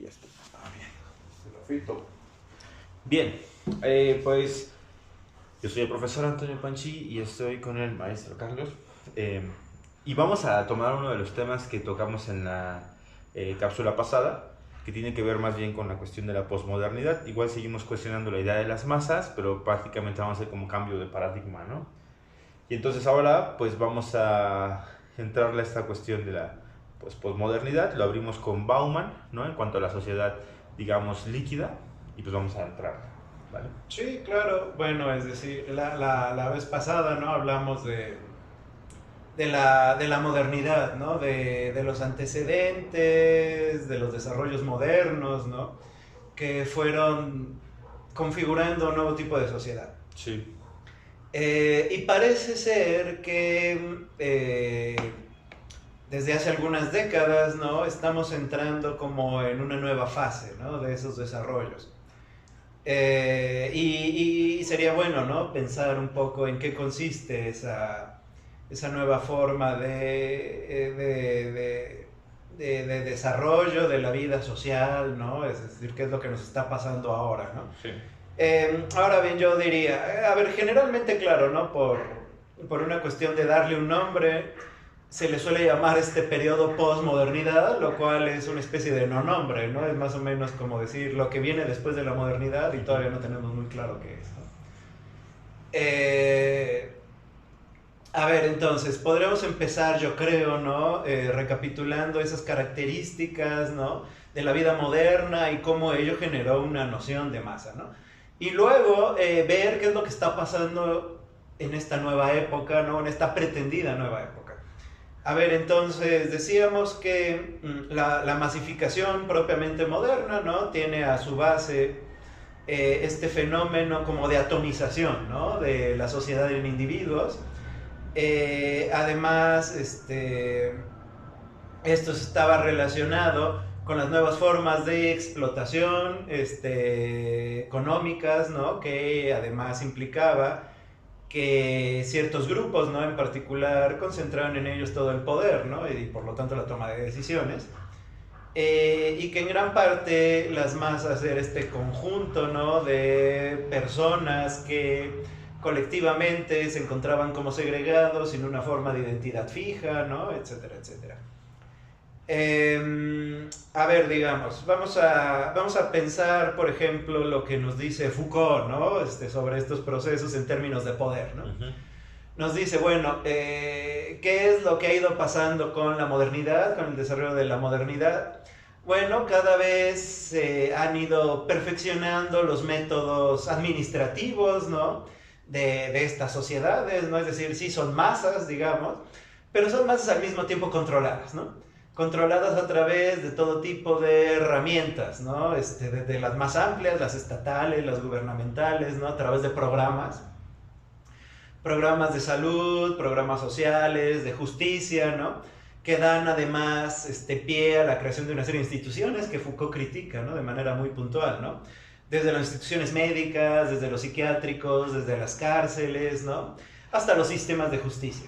ya está. Bien. Bien, pues yo soy el profesor Antonio Panchi y estoy con el maestro Carlos. Y vamos a tomar uno de los temas que tocamos en la cápsula pasada, que tiene que ver más bien con la cuestión de la posmodernidad. Igual seguimos cuestionando la idea de las masas, pero prácticamente vamos a hacer como cambio de paradigma, ¿no? Y entonces ahora pues vamos a entrarle a esta cuestión de la posmodernidad. Lo abrimos con Bauman, ¿no? En cuanto a la sociedad, digamos, líquida, y pues vamos a entrar, ¿vale? Sí, claro. Bueno, es decir, la vez pasada, ¿no? Hablamos de la modernidad, ¿no? De los antecedentes, de los desarrollos modernos, ¿no? Que fueron configurando un nuevo tipo de sociedad. Sí. Y parece ser que desde hace algunas décadas, ¿no? Estamos entrando como en una nueva fase, ¿no? De esos desarrollos. Y sería bueno, ¿no? Pensar un poco en qué consiste esa nueva forma de desarrollo de la vida social, ¿no? Es decir, qué es lo que nos está pasando ahora, ¿no? Sí. Ahora bien, yo diría, a ver, generalmente, claro, ¿no? Por una cuestión de darle un nombre, se le suele llamar este periodo postmodernidad, lo cual es una especie de no nombre, ¿no? Es más o menos como decir lo que viene después de la modernidad y todavía no tenemos muy claro qué es, ¿no? A ver, entonces, podremos empezar, yo creo, ¿no? Recapitulando esas características, ¿no? De la vida moderna y cómo ello generó una noción de masa, ¿no? Y luego ver qué es lo que está pasando en esta nueva época, ¿no? En esta pretendida nueva época. A ver, entonces decíamos que la masificación propiamente moderna, ¿no? Tiene a su base este fenómeno como de atomización, ¿no? De la sociedad en individuos. Además, esto estaba relacionado con las nuevas formas de explotación económicas, ¿no? Que además implicaba que ciertos grupos, ¿no? En particular concentraban en ellos todo el poder, ¿no? Y por lo tanto la toma de decisiones. Y que en gran parte las masas era este conjunto, ¿no? De personas que colectivamente se encontraban como segregados sin una forma de identidad fija, ¿no? Etcétera, etcétera. A ver, digamos, vamos a pensar, por ejemplo, lo que nos dice Foucault, ¿no? Sobre estos procesos en términos de poder, ¿no? Uh-huh. Nos dice, bueno, ¿qué es lo que ha ido pasando con la modernidad, con el desarrollo de la modernidad? Bueno, cada vez se han ido perfeccionando los métodos administrativos, ¿no? De estas sociedades, ¿no? Es decir, sí son masas, digamos, pero son masas al mismo tiempo controladas, ¿no? Controladas a través de todo tipo de herramientas, ¿no? De las más amplias, las estatales, las gubernamentales, ¿no? A través de programas de salud, programas sociales, de justicia, ¿no? Que dan además pie a la creación de una serie de instituciones que Foucault critica, ¿no? De manera muy puntual, ¿no? Desde las instituciones médicas, desde los psiquiátricos, desde las cárceles, ¿no? Hasta los sistemas de justicia.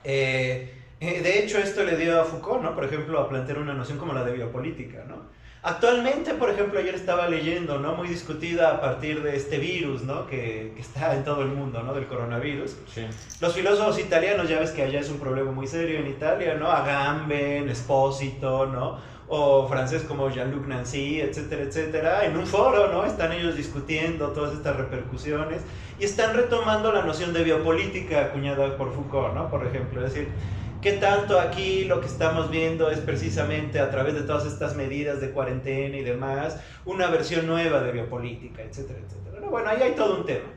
De hecho, esto le dio a Foucault, ¿no? Por ejemplo, a plantear una noción como la de biopolítica, ¿no? Actualmente, por ejemplo, ayer estaba leyendo, ¿no? Muy discutida a partir de este virus, ¿no? Que está en todo el mundo, ¿no? Del coronavirus. Sí. Los filósofos italianos, ya ves que allá es un problema muy serio en Italia, ¿no? Agamben, Espósito, ¿no? O francés como Jean-Luc Nancy, etcétera, etcétera. En un foro, ¿no? Están ellos discutiendo todas estas repercusiones y están retomando la noción de biopolítica acuñada por Foucault, ¿no? Por ejemplo, es decir, ¿qué tanto aquí lo que estamos viendo es precisamente a través de todas estas medidas de cuarentena y demás, una versión nueva de biopolítica, etcétera, etcétera? No, bueno, ahí hay todo un tema.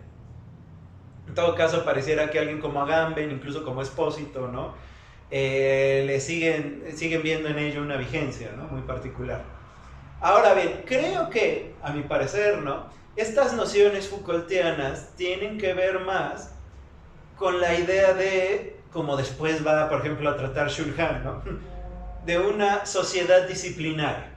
En todo caso, pareciera que alguien como Agamben, incluso como Espósito, ¿no? Le siguen viendo en ello una vigencia, ¿no? Muy particular. Ahora bien, creo que, a mi parecer, ¿no? Estas nociones Foucaultianas tienen que ver más con la idea de, como después va, por ejemplo, a tratar Shulhan, ¿no? De una sociedad disciplinaria.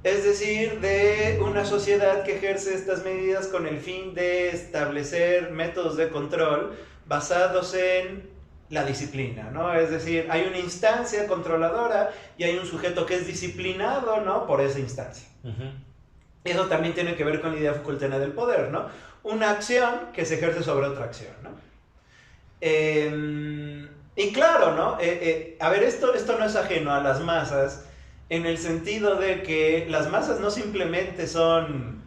Es decir, de una sociedad que ejerce estas medidas con el fin de establecer métodos de control basados en la disciplina, ¿no? Es decir, hay una instancia controladora y hay un sujeto que es disciplinado, ¿no? Por esa instancia. Eso también tiene que ver con la idea Foucaultiana del poder, ¿no? Una acción que se ejerce sobre otra acción, ¿no? Y claro, ¿no? A ver, esto no es ajeno a las masas, en el sentido de que las masas no simplemente son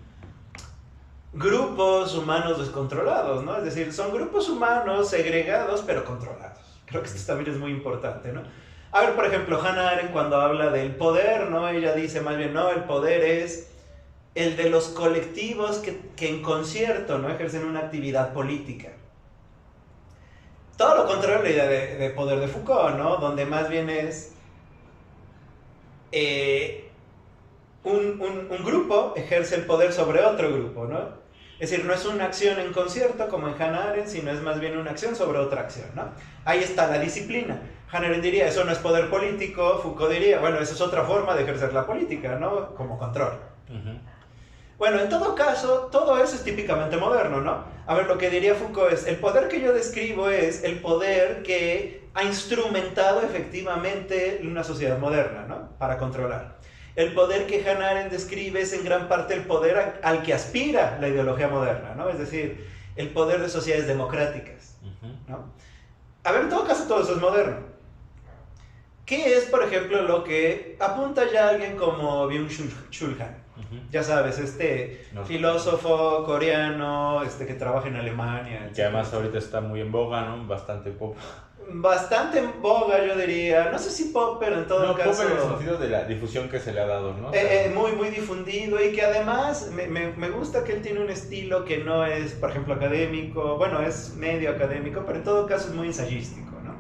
grupos humanos descontrolados, ¿no? Es decir, son grupos humanos segregados pero controlados. Creo que esto también es muy importante, ¿no? A ver, por ejemplo, Hannah Arendt cuando habla del poder, ¿no? Ella dice más bien, no, el poder es el de los colectivos que en concierto, ¿no? Ejercen una actividad política. Todo lo contrario a la idea de poder de Foucault, ¿no? Donde más bien es un grupo ejerce el poder sobre otro grupo, ¿no? Es decir, no es una acción en concierto como en Hannah Arendt, sino es más bien una acción sobre otra acción, ¿no? Ahí está la disciplina. Hannah Arendt diría, eso no es poder político. Foucault diría, bueno, eso es otra forma de ejercer la política, ¿no? Como control. Bueno, en todo caso, todo eso es típicamente moderno, ¿no? A ver, lo que diría Foucault es, el poder que yo describo es el poder que ha instrumentado efectivamente una sociedad moderna, ¿no? Para controlar. El poder que Hannah Arendt describe es en gran parte el poder al que aspira la ideología moderna, ¿no? Es decir, el poder de sociedades democráticas, ¿no? A ver, en todo caso, todo eso es moderno. ¿Qué es, por ejemplo, lo que apunta ya alguien como Byung-Chul Han? Ya sabes, filósofo coreano que trabaja en Alemania. Que además ahorita está muy en boga, ¿no? Bastante pop. Bastante en boga, yo diría. No sé si pop, pero en todo caso... Pop en el sentido de la difusión que se le ha dado, ¿no? Muy, muy difundido y que además me gusta que él tiene un estilo que no es, por ejemplo, académico. Bueno, es medio académico, pero en todo caso es muy ensayístico, ¿no?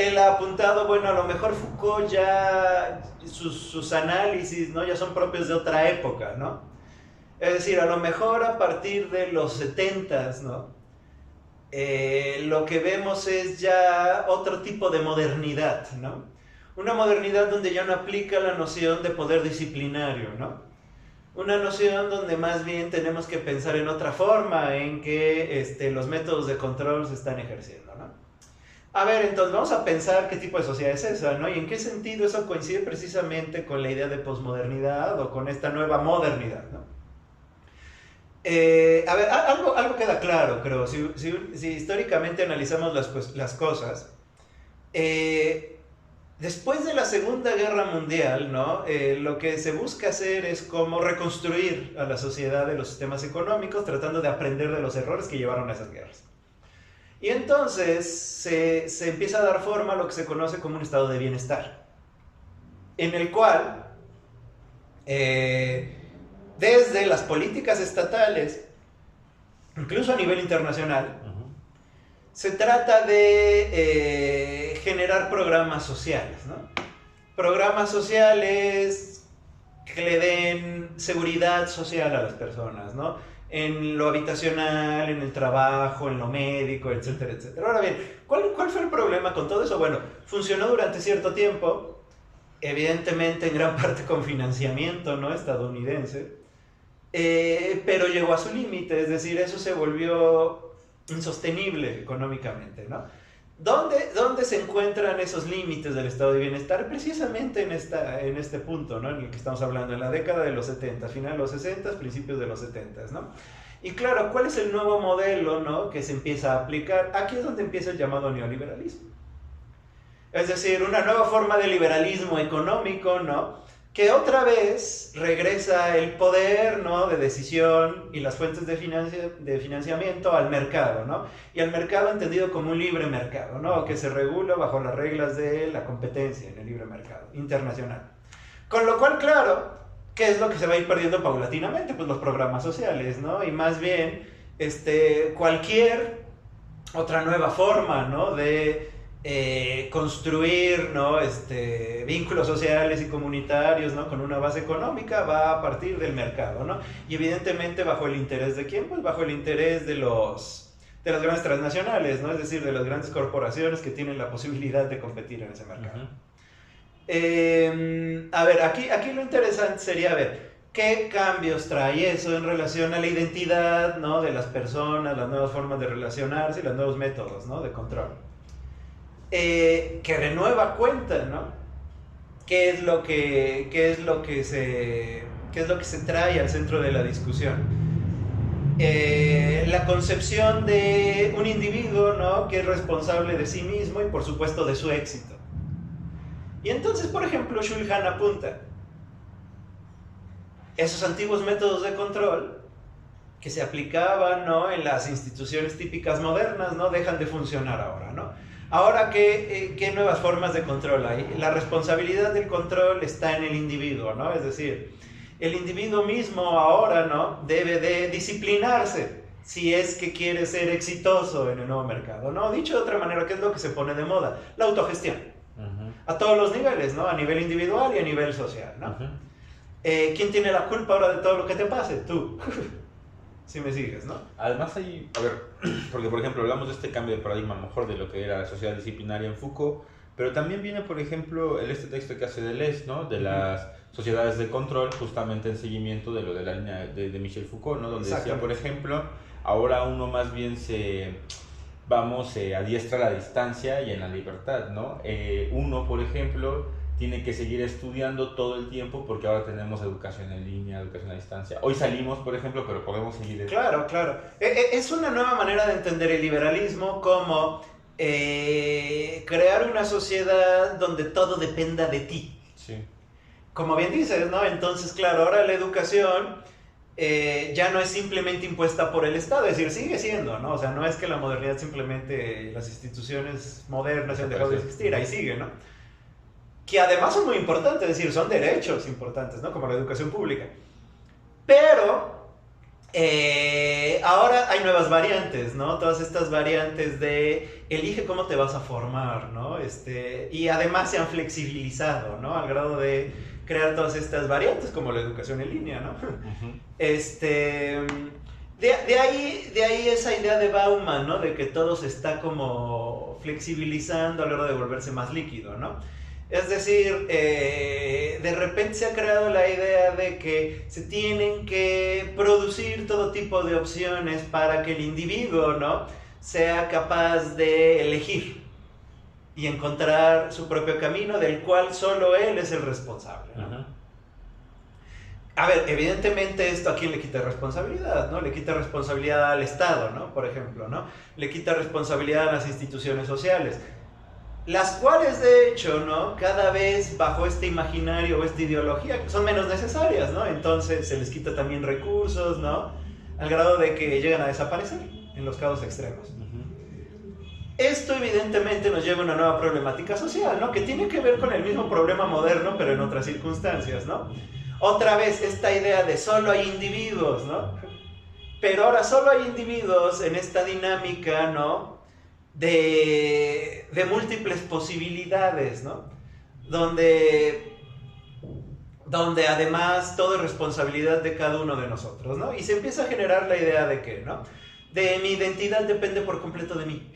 Él ha apuntado, bueno, a lo mejor Foucault ya... Sus análisis, ¿no? Ya son propios de otra época, ¿no? Es decir, a lo mejor a partir de los 70s, ¿no? Lo que vemos es ya otro tipo de modernidad, ¿no? Una modernidad donde ya no aplica la noción de poder disciplinario, ¿no? Una noción donde más bien tenemos que pensar en otra forma en que los métodos de control se están ejerciendo, ¿no? A ver, entonces vamos a pensar qué tipo de sociedad es esa, ¿no? Y en qué sentido eso coincide precisamente con la idea de posmodernidad o con esta nueva modernidad, ¿no? A ver, algo queda claro, creo. Si históricamente analizamos las cosas, después de la Segunda Guerra Mundial, ¿no? Lo que se busca hacer es como reconstruir a la sociedad de los sistemas económicos, tratando de aprender de los errores que llevaron a esas guerras. Y entonces se empieza a dar forma a lo que se conoce como un estado de bienestar, en el cual, desde las políticas estatales, incluso a nivel internacional, se trata de generar programas sociales, ¿no? Programas sociales que le den seguridad social a las personas, ¿no? En lo habitacional, en el trabajo, en lo médico, etcétera, etcétera. Ahora bien, ¿cuál fue el problema con todo eso? Bueno, funcionó durante cierto tiempo, evidentemente en gran parte con financiamiento, ¿no? Estadounidense, pero llegó a su límite, es decir, eso se volvió insostenible económicamente, ¿no? ¿Dónde se encuentran esos límites del estado de bienestar? Precisamente en este punto, ¿no? En el que estamos hablando, en la década de los 70, final de los 60, principios de los 70, ¿no? Y claro, ¿cuál es el nuevo modelo, ¿no? Que se empieza a aplicar? Aquí es donde empieza el llamado neoliberalismo. Es decir, una nueva forma de liberalismo económico, ¿no? Que otra vez regresa el poder, ¿no? De decisión y las fuentes de financiamiento al mercado, ¿no? Y al mercado entendido como un libre mercado, ¿no? Que se regula bajo las reglas de la competencia en el libre mercado internacional. Con lo cual, claro, ¿qué es lo que se va a ir perdiendo paulatinamente? Pues los programas sociales, ¿no? Y más bien, cualquier otra nueva forma, ¿no? De construir, ¿no? Vínculos sociales y comunitarios, ¿no? Con una base económica va a partir del mercado, ¿no? Y evidentemente bajo el interés de ¿quién? Pues bajo el interés de las grandes transnacionales, ¿no? Es decir, de las grandes corporaciones que tienen la posibilidad de competir en ese mercado. A ver, aquí lo interesante sería, a ver, ¿Qué cambios trae eso en relación a la identidad, ¿no?, de las personas, las nuevas formas de relacionarse y los nuevos métodos, ¿no?, de control? Que de nueva cuenta, ¿no? ¿Qué es lo que se trae al centro de la discusión? La concepción de un individuo, ¿no?, que es responsable de sí mismo y por supuesto de su éxito. Y entonces, por ejemplo, Shulhan apunta: esos antiguos métodos de control que se aplicaban, ¿no?, en las instituciones típicas modernas, ¿no?, dejan de funcionar ahora, ¿no? Ahora, ¿qué nuevas formas de control hay? La responsabilidad del control está en el individuo, ¿no? Es decir, el individuo mismo ahora, ¿no?, debe de disciplinarse si es que quiere ser exitoso en el nuevo mercado, ¿no? Dicho de otra manera, ¿qué es lo que se pone de moda? La autogestión. A todos los niveles, ¿no? A nivel individual y a nivel social, ¿no? ¿Quién tiene la culpa ahora de todo lo que te pase? Tú. Si me sigues, ¿no? Además hay, a ver, porque por ejemplo hablamos de este cambio de paradigma, a lo mejor de lo que era la sociedad disciplinaria en Foucault, pero también viene, por ejemplo, este texto que hace Deleuze, ¿no?, de las sociedades de control, justamente en seguimiento de lo de la línea de Michel Foucault, ¿no?, donde decía, por ejemplo, ahora uno más bien adiestra la distancia y en la libertad, ¿no? Uno, por ejemplo, tiene que seguir estudiando todo el tiempo porque ahora tenemos educación en línea, educación a distancia. Hoy salimos, por ejemplo, pero podemos seguir... Claro, claro. Es una nueva manera de entender el liberalismo como crear una sociedad donde todo dependa de ti. Sí. Como bien dices, ¿no? Entonces, claro, ahora la educación ya no es simplemente impuesta por el Estado, es decir, sigue siendo, ¿no? O sea, no es que la modernidad simplemente, las instituciones modernas han dejado de existir, ahí sigue, ¿no? Que además son muy importantes, es decir, son derechos importantes, ¿no?, como la educación pública. Pero ahora hay nuevas variantes, ¿no? Todas estas variantes de elige cómo te vas a formar, ¿no? Y además se han flexibilizado, ¿no?, al grado de crear todas estas variantes como la educación en línea, ¿no? De ahí esa idea de Bauman, ¿no?, de que todo se está como flexibilizando a la hora de volverse más líquido, ¿no? Es decir, de repente se ha creado la idea de que se tienen que producir todo tipo de opciones para que el individuo, ¿no?, sea capaz de elegir y encontrar su propio camino del cual solo él es el responsable, ¿no? A ver, evidentemente esto a quién le quita responsabilidad, ¿no? Le quita responsabilidad al Estado, ¿no?, por ejemplo, ¿no? Le quita responsabilidad a las instituciones sociales, las cuales de hecho, ¿no?, cada vez bajo este imaginario o esta ideología son menos necesarias, ¿no? Entonces se les quita también recursos, ¿no?, al grado de que llegan a desaparecer en los casos extremos. Esto evidentemente nos lleva a una nueva problemática social, ¿no?, que tiene que ver con el mismo problema moderno pero en otras circunstancias, ¿no? Otra vez esta idea de solo hay individuos, ¿no? Pero ahora solo hay individuos en esta dinámica, ¿no?, de múltiples posibilidades, ¿no? Donde además todo es responsabilidad de cada uno de nosotros, ¿no? Y se empieza a generar la idea de que, ¿no?, de mi identidad depende por completo de mí,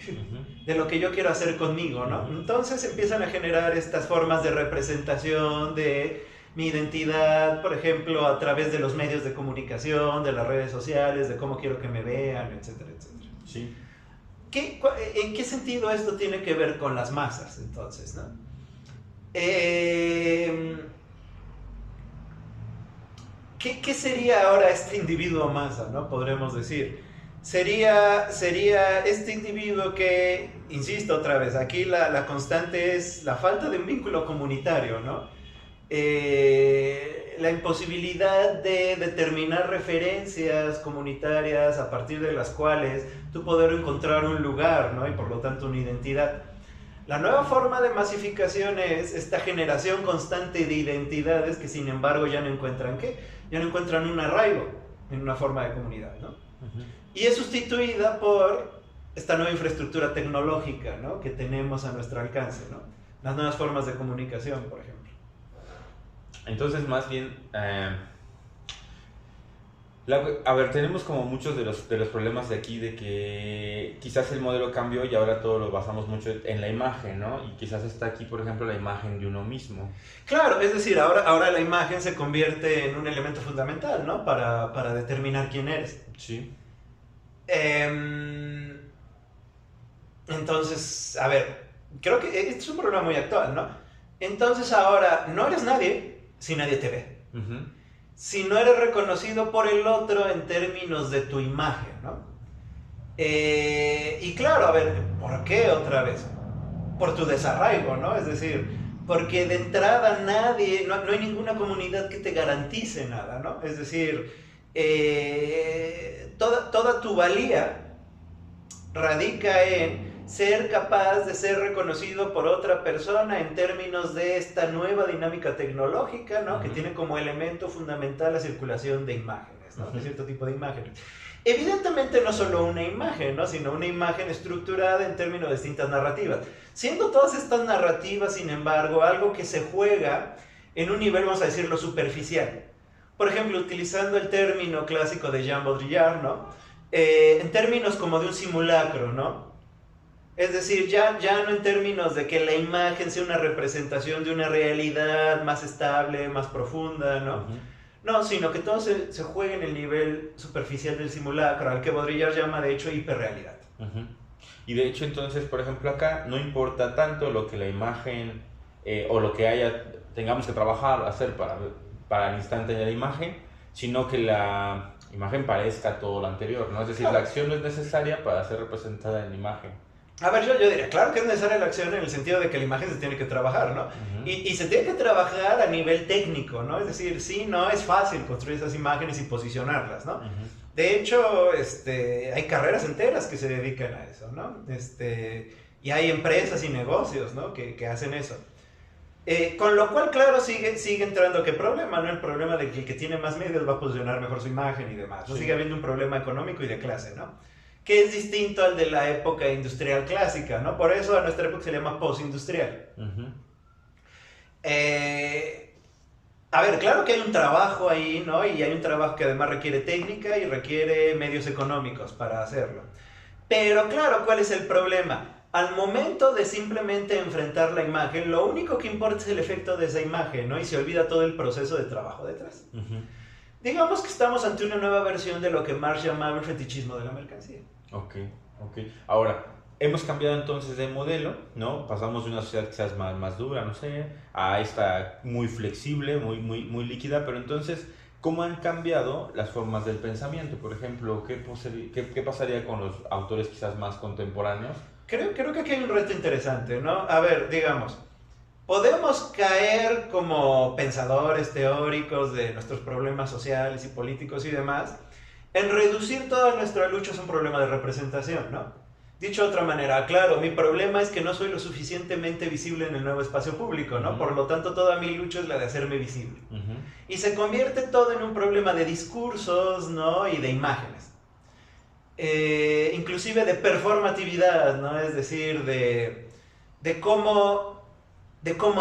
de lo que yo quiero hacer conmigo, ¿no? Entonces empiezan a generar estas formas de representación de mi identidad, por ejemplo, a través de los medios de comunicación, de las redes sociales, de cómo quiero que me vean, etcétera, etcétera. Sí. ¿En qué sentido esto tiene que ver con las masas, entonces, ¿no? ¿Qué sería ahora este individuo masa, ¿no?, podremos decir? Sería este individuo que, insisto otra vez, aquí la constante es la falta de un vínculo comunitario, ¿no? La imposibilidad de determinar referencias comunitarias a partir de las cuales tú poder encontrar un lugar, ¿no?, y por lo tanto una identidad. La nueva forma de masificación es esta generación constante de identidades que sin embargo ya no encuentran ya no encuentran un arraigo en una forma de comunidad, ¿no? Y es sustituida por esta nueva infraestructura tecnológica, ¿no?, que tenemos a nuestro alcance, ¿no? Las nuevas formas de comunicación, por ejemplo. Entonces, más bien, A ver, tenemos como muchos de los problemas de aquí, de que quizás el modelo cambió y ahora todo lo basamos mucho en la imagen, ¿no? Y quizás está aquí, por ejemplo, la imagen de uno mismo. Claro, es decir, ahora la imagen se convierte en un elemento fundamental, ¿no? Para determinar quién eres. Sí. Entonces, a ver, creo que este es un problema muy actual, ¿no? Entonces ahora no eres nadie si nadie te ve. Uh-huh. Si no eres reconocido por el otro en términos de tu imagen, ¿no? Y claro, a ver, ¿por qué otra vez? Por tu desarraigo, ¿no? Es decir, porque de entrada nadie, no hay ninguna comunidad que te garantice nada, ¿no? Es decir, toda tu valía radica en ser capaz de ser reconocido por otra persona en términos de esta nueva dinámica tecnológica, ¿no? Que tiene como elemento fundamental la circulación de imágenes, ¿no? De cierto tipo de imágenes. Evidentemente no solo una imagen, ¿no? Sino una imagen estructurada en términos de distintas narrativas. Siendo todas estas narrativas, sin embargo, algo que se juega en un nivel, vamos a decirlo, superficial. Por ejemplo, utilizando el término clásico de Jean Baudrillard, ¿no? En términos como de un simulacro, ¿no? Es decir, ya no en términos de que la imagen sea una representación de una realidad más estable, más profunda, ¿no? Uh-huh. No, sino que todo se juega en el nivel superficial del simulacro, al que Baudrillard llama, de hecho, hiperrealidad. Uh-huh. Y de hecho, entonces, por ejemplo, acá no importa tanto lo que la imagen o lo que tengamos que trabajar, hacer para el instante de la imagen, sino que la imagen parezca todo lo anterior, ¿no? Es decir, claro, la acción no es necesaria para ser representada en la imagen. A ver, yo diría, claro que es necesaria la acción en el sentido de que la imagen se tiene que trabajar, ¿no? Uh-huh. Y se tiene que trabajar a nivel técnico, ¿no? Es decir, sí, no es fácil construir esas imágenes y posicionarlas, ¿no? Uh-huh. De hecho, hay carreras enteras que se dedican a eso, ¿no? Y hay empresas y negocios, ¿no? Que hacen eso. Con lo cual, claro, sigue entrando, ¿qué problema? ¿No? El problema de que el que tiene más medios va a posicionar mejor su imagen y demás, ¿no? Sí. Sigue habiendo un problema económico y de clase, ¿no? Que es distinto al de la época industrial clásica, ¿no? Por eso a nuestra época se le llama postindustrial. Uh-huh. A ver, claro que hay un trabajo ahí, ¿no? Y hay un trabajo que además requiere técnica y requiere medios económicos para hacerlo. Pero claro, ¿cuál es el problema? Al momento de simplemente enfrentar la imagen, lo único que importa es el efecto de esa imagen, ¿no? Y se olvida todo el proceso de trabajo detrás. Uh-huh. Digamos que estamos ante una nueva versión de lo que Marx llamaba el fetichismo de la mercancía. Ok. Ahora, hemos cambiado entonces de modelo, ¿no? Pasamos de una sociedad quizás más dura, no sé, a esta muy flexible, muy líquida, pero entonces, ¿cómo han cambiado las formas del pensamiento? Por ejemplo, ¿qué pasaría con los autores quizás más contemporáneos? Creo que aquí hay un reto interesante, ¿no? A ver, digamos, podemos caer como pensadores teóricos de nuestros problemas sociales y políticos y demás en reducir toda nuestra lucha a un problema de representación, ¿no? Dicho de otra manera, claro, mi problema es que no soy lo suficientemente visible en el nuevo espacio público, ¿no? Uh-huh. Por lo tanto, toda mi lucha es la de hacerme visible. Uh-huh. Y se convierte todo en un problema de discursos, ¿no? Y de imágenes. Inclusive de performatividad, ¿no? Es decir, de cómo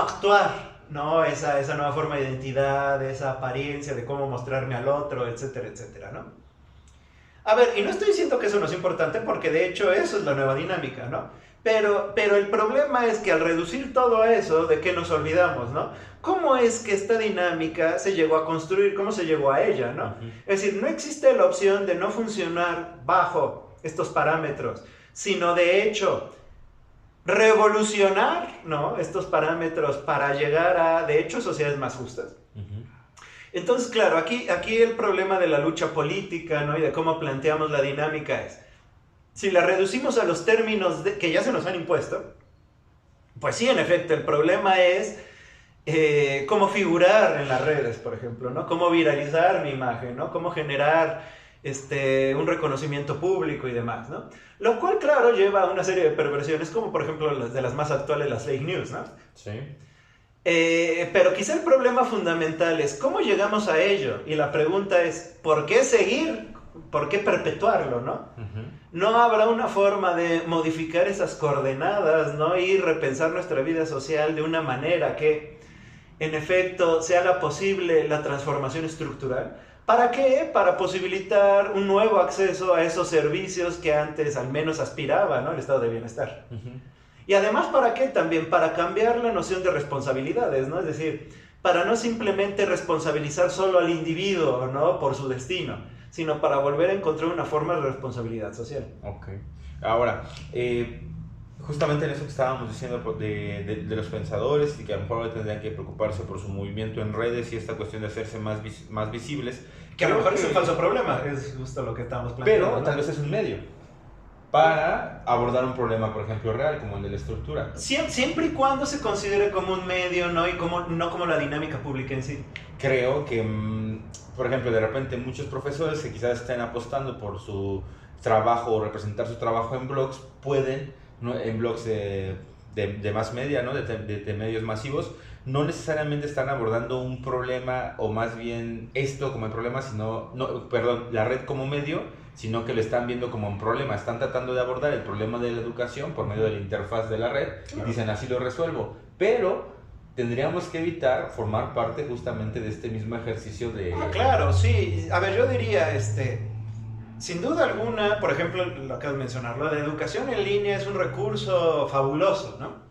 actuar, ¿no? Esa nueva forma de identidad, esa apariencia, de cómo mostrarme al otro, etcétera, etcétera, ¿no? A ver, y no estoy diciendo que eso no es importante, porque de hecho eso es la nueva dinámica, ¿no? Pero el problema es que al reducir todo eso, ¿de qué nos olvidamos, no? ¿Cómo es que esta dinámica se llegó a construir? ¿Cómo se llegó a ella, no? Uh-huh. Es decir, no existe la opción de no funcionar bajo estos parámetros, sino de hecho revolucionar, ¿no? Estos parámetros para llegar a, de hecho, sociedades más justas. Uh-huh. Entonces, claro, aquí el problema de la lucha política, ¿no? Y de cómo planteamos la dinámica es, si la reducimos a los términos que ya se nos han impuesto, pues sí, en efecto, el problema es cómo figurar en las redes, por ejemplo, ¿no? Cómo viralizar mi imagen, ¿no? Cómo generar un reconocimiento público y demás, ¿no? Lo cual, claro, lleva a una serie de perversiones, como por ejemplo de las más actuales, las fake news, ¿no? Sí. Pero quizá el problema fundamental es cómo llegamos a ello, y la pregunta es ¿por qué seguir? ¿Por qué perpetuarlo, no? Uh-huh. No habrá una forma de modificar esas coordenadas, ¿no? Y repensar nuestra vida social de una manera que, en efecto, sea posible la transformación estructural. ¿Para qué? Para posibilitar un nuevo acceso a esos servicios que antes al menos aspiraba, ¿no? El estado de bienestar. Y además, ¿para qué? También para cambiar la noción de responsabilidades, ¿no? Es decir, para no simplemente responsabilizar solo al individuo, ¿no? Por su destino, sino para volver a encontrar una forma de responsabilidad social. Ok. Ahora, justamente en eso que estábamos diciendo de los pensadores y que a lo mejor tendrían que preocuparse por su movimiento en redes y esta cuestión de hacerse más visibles. Que a lo mejor es un falso problema, es justo lo que estamos planteando. Pero ¿no? tal vez es un medio para abordar un problema, por ejemplo, real, como el de la estructura. Siempre y cuando se considere como un medio, ¿no? Y no como la dinámica pública en sí. Creo que, por ejemplo, de repente muchos profesores que quizás estén apostando por su trabajo o representar su trabajo en blogs, pueden, ¿no? En blogs de más media, ¿no? de medios masivos, no necesariamente están abordando un problema, o más bien esto como el problema, la red como medio, sino que lo están viendo como un problema. Están tratando de abordar el problema de la educación por medio de la interfaz de la red, y dicen, así lo resuelvo. Pero tendríamos que evitar formar parte justamente de este mismo ejercicio de... Claro, sí. A ver, yo diría, sin duda alguna, por ejemplo, lo acabas de mencionar, la educación en línea es un recurso fabuloso, ¿no?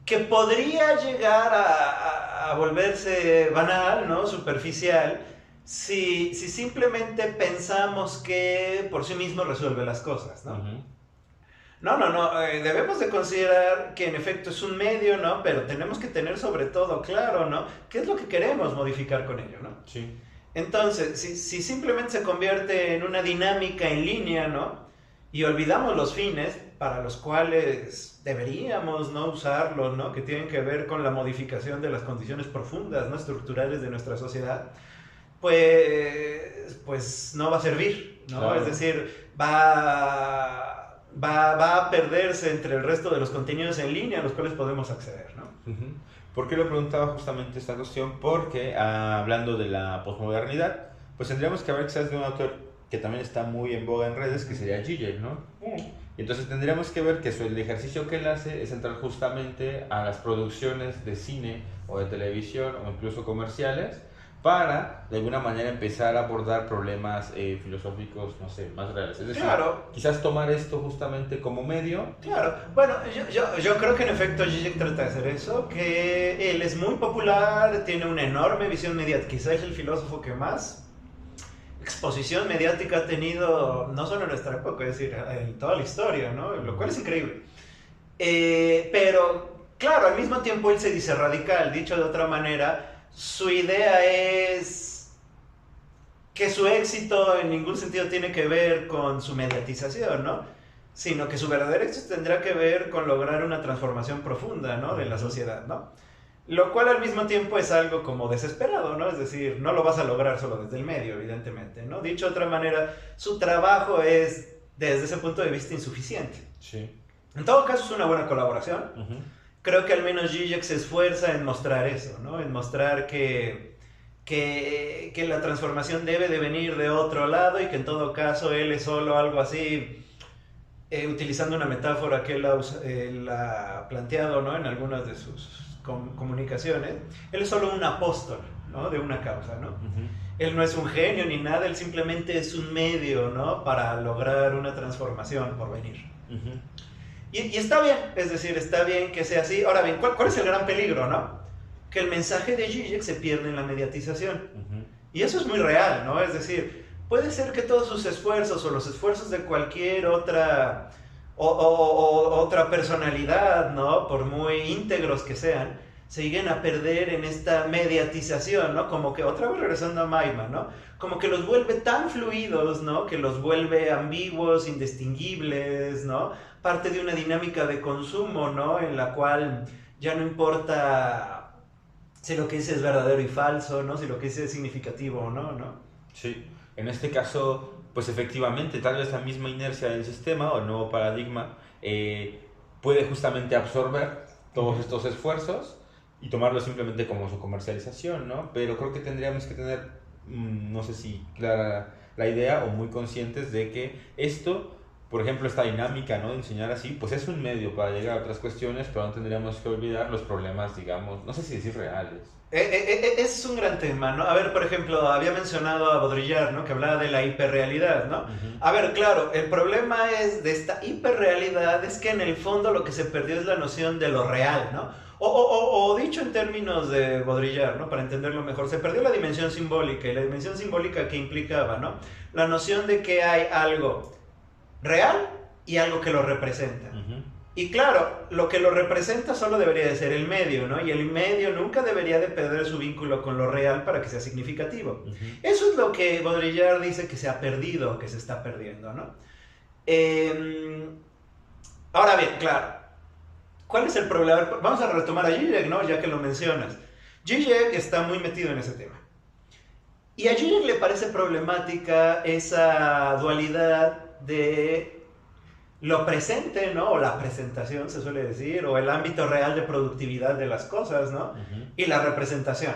Que podría llegar a volverse banal, ¿no? Superficial, si simplemente pensamos que por sí mismo resuelve las cosas, ¿no? No, debemos de considerar que en efecto es un medio, ¿no? Pero tenemos que tener sobre todo claro, ¿no? ¿Qué es lo que queremos modificar con ello, ¿no? Sí. Entonces, si simplemente se convierte en una dinámica en línea, ¿no? Y olvidamos los fines para los cuales deberíamos, ¿no? Usarlo, ¿no? Que tienen que ver con la modificación de las condiciones profundas, ¿no? Estructurales de nuestra sociedad, pues no va a servir, ¿no? Claro. Es decir, va a perderse entre el resto de los contenidos en línea a los cuales podemos acceder, ¿no? ¿Por qué lo preguntaba justamente esta cuestión? Porque hablando de la posmodernidad, pues tendríamos que hablar quizás de un autor que también está muy en boga en redes, que sería Zizek, ¿no? Y entonces tendríamos que ver que el ejercicio que él hace es entrar justamente a las producciones de cine o de televisión o incluso comerciales, para de alguna manera empezar a abordar problemas filosóficos, no sé, más reales. Es decir, claro. Quizás tomar esto justamente como medio. Claro, bueno, yo creo que en efecto Zizek trata de hacer eso, que él es muy popular, tiene una enorme visión mediática, quizás es el filósofo que más exposición mediática ha tenido, no solo en nuestra época, es decir, en toda la historia, ¿no? Lo cual es increíble. Pero, claro, al mismo tiempo él se dice radical, dicho de otra manera. Su idea es que su éxito en ningún sentido tiene que ver con su mediatización, ¿no? Sino que su verdadero éxito tendrá que ver con lograr una transformación profunda, ¿no? De la sociedad, ¿no? Lo cual al mismo tiempo es algo como desesperado, ¿no? Es decir, no lo vas a lograr solo desde el medio, evidentemente, ¿no? Dicho de otra manera, su trabajo es, desde ese punto de vista, insuficiente. Sí. En todo caso, es una buena colaboración. Creo que al menos Zizek se esfuerza en mostrar eso, ¿no? En mostrar que la transformación debe de venir de otro lado y que en todo caso él es solo algo así, utilizando una metáfora que él ha planteado, ¿no? En algunas de sus comunicaciones. Él es solo un apóstol, ¿no? De una causa, ¿no? Él no es un genio ni nada, él simplemente es un medio, ¿no? Para lograr una transformación por venir. Y está bien, es decir, está bien que sea así. Ahora bien, ¿cuál es el gran peligro, no? Que el mensaje de Zizek se pierde en la mediatización. Y eso es muy real, ¿no? Es decir, puede ser que todos sus esfuerzos o los esfuerzos de cualquier otra personalidad, ¿no? Por muy íntegros que sean, se lleguen a perder en esta mediatización, ¿no? Como que, otra vez regresando a Maima, ¿no? Como que los vuelve tan fluidos, ¿no? Que los vuelve ambiguos, indistinguibles, ¿no? Parte de una dinámica de consumo, ¿no? En la cual ya no importa si lo que dice es verdadero y falso, ¿no? Si lo que dice es significativo o no, ¿no? Sí, en este caso, pues efectivamente, tal vez la misma inercia del sistema o el nuevo paradigma puede justamente absorber todos estos esfuerzos y tomarlo simplemente como su comercialización, ¿no? Pero creo que tendríamos que tener, no sé si clara la idea o muy conscientes de que esto por ejemplo, esta dinámica, ¿no? De enseñar así, pues es un medio para llegar a otras cuestiones, pero no tendríamos que olvidar los problemas, digamos, no sé si decir reales. Es un gran tema, ¿no? A ver, por ejemplo, había mencionado a Baudrillard, ¿no? Que hablaba de la hiperrealidad, ¿no? A ver, claro, el problema es de esta hiperrealidad es que en el fondo lo que se perdió es la noción de lo real, ¿no? O dicho en términos de Baudrillard, ¿no? Para entenderlo mejor, se perdió la dimensión simbólica. Y la dimensión simbólica que implicaba, ¿no? La noción de que hay algo real y algo que lo representa. Y claro, lo que lo representa solo debería de ser el medio, ¿no? Y el medio nunca debería de perder su vínculo con lo real para que sea significativo. Eso es lo que Baudrillard dice que se ha perdido, que se está perdiendo, ¿no? Ahora bien, claro, ¿cuál es el problema? Vamos a retomar a Zizek, ¿no? Ya que lo mencionas. Zizek está muy metido en ese tema. Y a Zizek le parece problemática esa dualidad de lo presente, ¿no? O la presentación, se suele decir, o el ámbito real de productividad de las cosas, ¿no? Y la representación.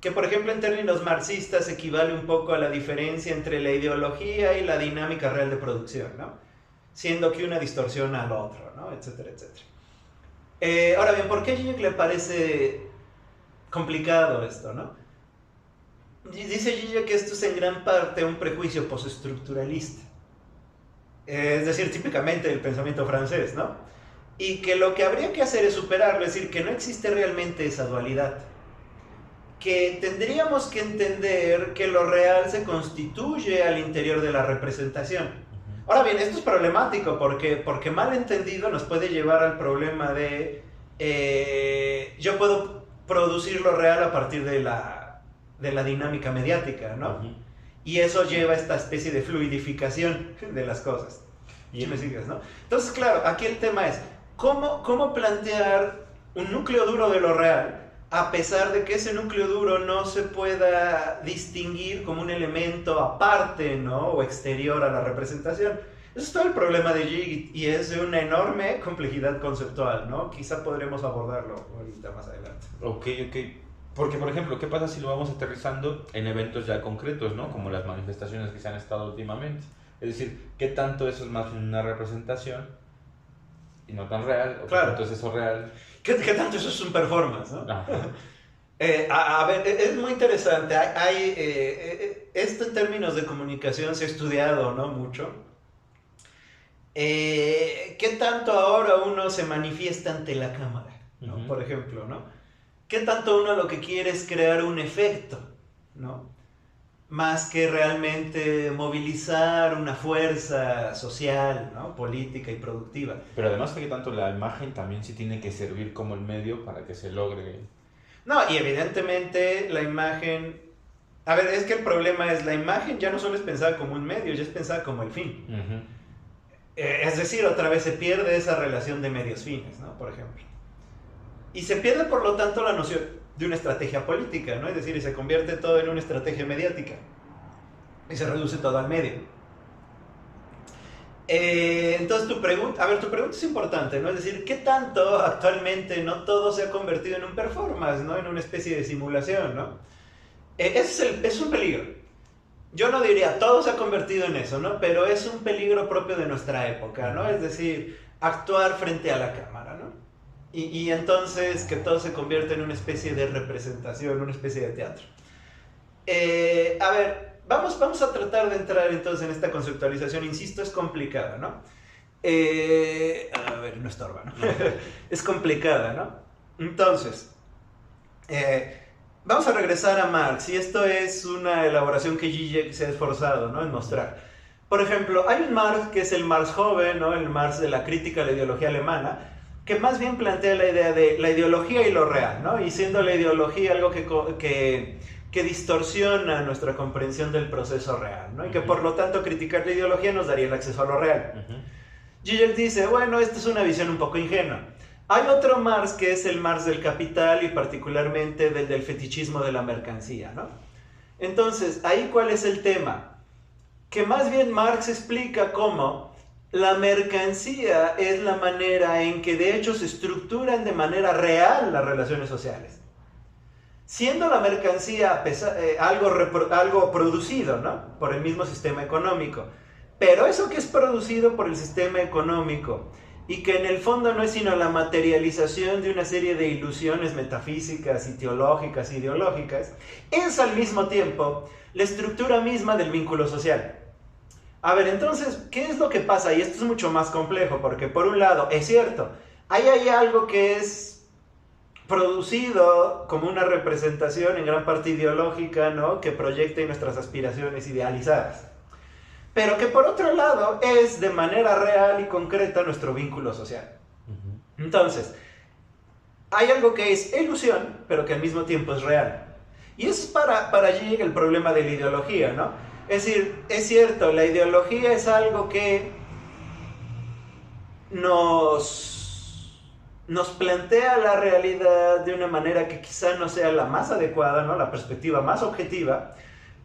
Que, por ejemplo, en términos marxistas equivale un poco a la diferencia entre la ideología y la dinámica real de producción, ¿no? Siendo que una distorsiona al otro, ¿no? Etcétera, etcétera. Ahora bien, ¿por qué a Zizek le parece complicado esto, no? Dice Zizek que esto es en gran parte un prejuicio postestructuralista. Es decir, típicamente el pensamiento francés, ¿no? Y que lo que habría que hacer es superarlo, es decir, que no existe realmente esa dualidad. Que tendríamos que entender que lo real se constituye al interior de la representación. Ahora bien, esto es problemático porque mal entendido nos puede llevar al problema de yo puedo producir lo real a partir de la dinámica mediática, ¿no? Y eso lleva a esta especie de fluidificación de las cosas. ¿Sí me sigues, no? Entonces, claro, aquí el tema es ¿cómo plantear un núcleo duro de lo real a pesar de que ese núcleo duro no se pueda distinguir como un elemento aparte, ¿no? O exterior a la representación? Eso es todo el problema de Zizek y es de una enorme complejidad conceptual, ¿no? Quizá podremos abordarlo ahorita más adelante. Ok. Porque, por ejemplo, ¿qué pasa si lo vamos aterrizando en eventos ya concretos, ¿no? Como las manifestaciones que se han estado últimamente. Es decir, ¿qué tanto eso es más una representación y no tan real? ¿O claro. ¿Qué tanto es eso real? ¿Qué tanto eso es un performance, no? A ver, es muy interesante. Esto en términos de comunicación se ha estudiado, ¿no? Mucho. ¿Qué tanto ahora uno se manifiesta ante la cámara, ¿no? Por ejemplo, ¿no? ¿Qué tanto uno lo que quiere es crear un efecto, ¿no? Más que realmente movilizar una fuerza social, ¿no? Política y productiva. Pero además que tanto la imagen también sí tiene que servir como el medio para que se logre. No, y evidentemente la imagen... A ver, es que el problema es la imagen ya no solo es pensada como un medio, ya es pensada como el fin. Es decir, otra vez se pierde esa relación de medios-fines, ¿no? Por ejemplo. Y se pierde, por lo tanto, la noción de una estrategia política, ¿no? Es decir, y se convierte todo en una estrategia mediática. Y se reduce todo al medio. Entonces, tu pregunta es importante, ¿no? Es decir, ¿qué tanto actualmente no todo se ha convertido en un performance, ¿no? En una especie de simulación, ¿no? Es un peligro. Yo no diría todo se ha convertido en eso, ¿no? Pero es un peligro propio de nuestra época, ¿no? Es decir, actuar frente a la cámara, ¿no? Y entonces que todo se convierte en una especie de representación, una especie de teatro. A ver, vamos a tratar de entrar entonces en esta conceptualización. Insisto, es complicada, ¿no? A ver, no estorba, ¿no? Es complicada, ¿no? Entonces, vamos a regresar a Marx. Y esto es una elaboración que Zizek se ha esforzado, ¿no? En mostrar. Por ejemplo, hay un Marx que es el Marx joven, ¿no? El Marx de la crítica a la ideología alemana, que más bien plantea la idea de la ideología y lo real, ¿no? Y siendo la ideología algo que distorsiona nuestra comprensión del proceso real, ¿no? Y que por lo tanto criticar la ideología nos daría el acceso a lo real. Zizek dice, bueno, esta es una visión un poco ingenua. Hay otro Marx que es el Marx del capital y particularmente del fetichismo de la mercancía, ¿no? Entonces, ahí ¿cuál es el tema? Que más bien Marx explica cómo la mercancía es la manera en que de hecho se estructuran de manera real las relaciones sociales. Siendo la mercancía algo producido, ¿no? Por el mismo sistema económico. Pero eso que es producido por el sistema económico y que en el fondo no es sino la materialización de una serie de ilusiones metafísicas y teológicas, ideológicas, es al mismo tiempo la estructura misma del vínculo social. A ver, entonces, ¿qué es lo que pasa? Y esto es mucho más complejo, porque por un lado, es cierto, ahí hay algo que es producido como una representación en gran parte ideológica, ¿no? Que proyecta nuestras aspiraciones idealizadas. Pero que por otro lado es de manera real y concreta nuestro vínculo social. Entonces, hay algo que es ilusión, pero que al mismo tiempo es real. Y eso es para allí el problema de la ideología, ¿no? Es decir, es cierto, la ideología es algo que nos plantea la realidad de una manera que quizá no sea la más adecuada, ¿no? La perspectiva más objetiva,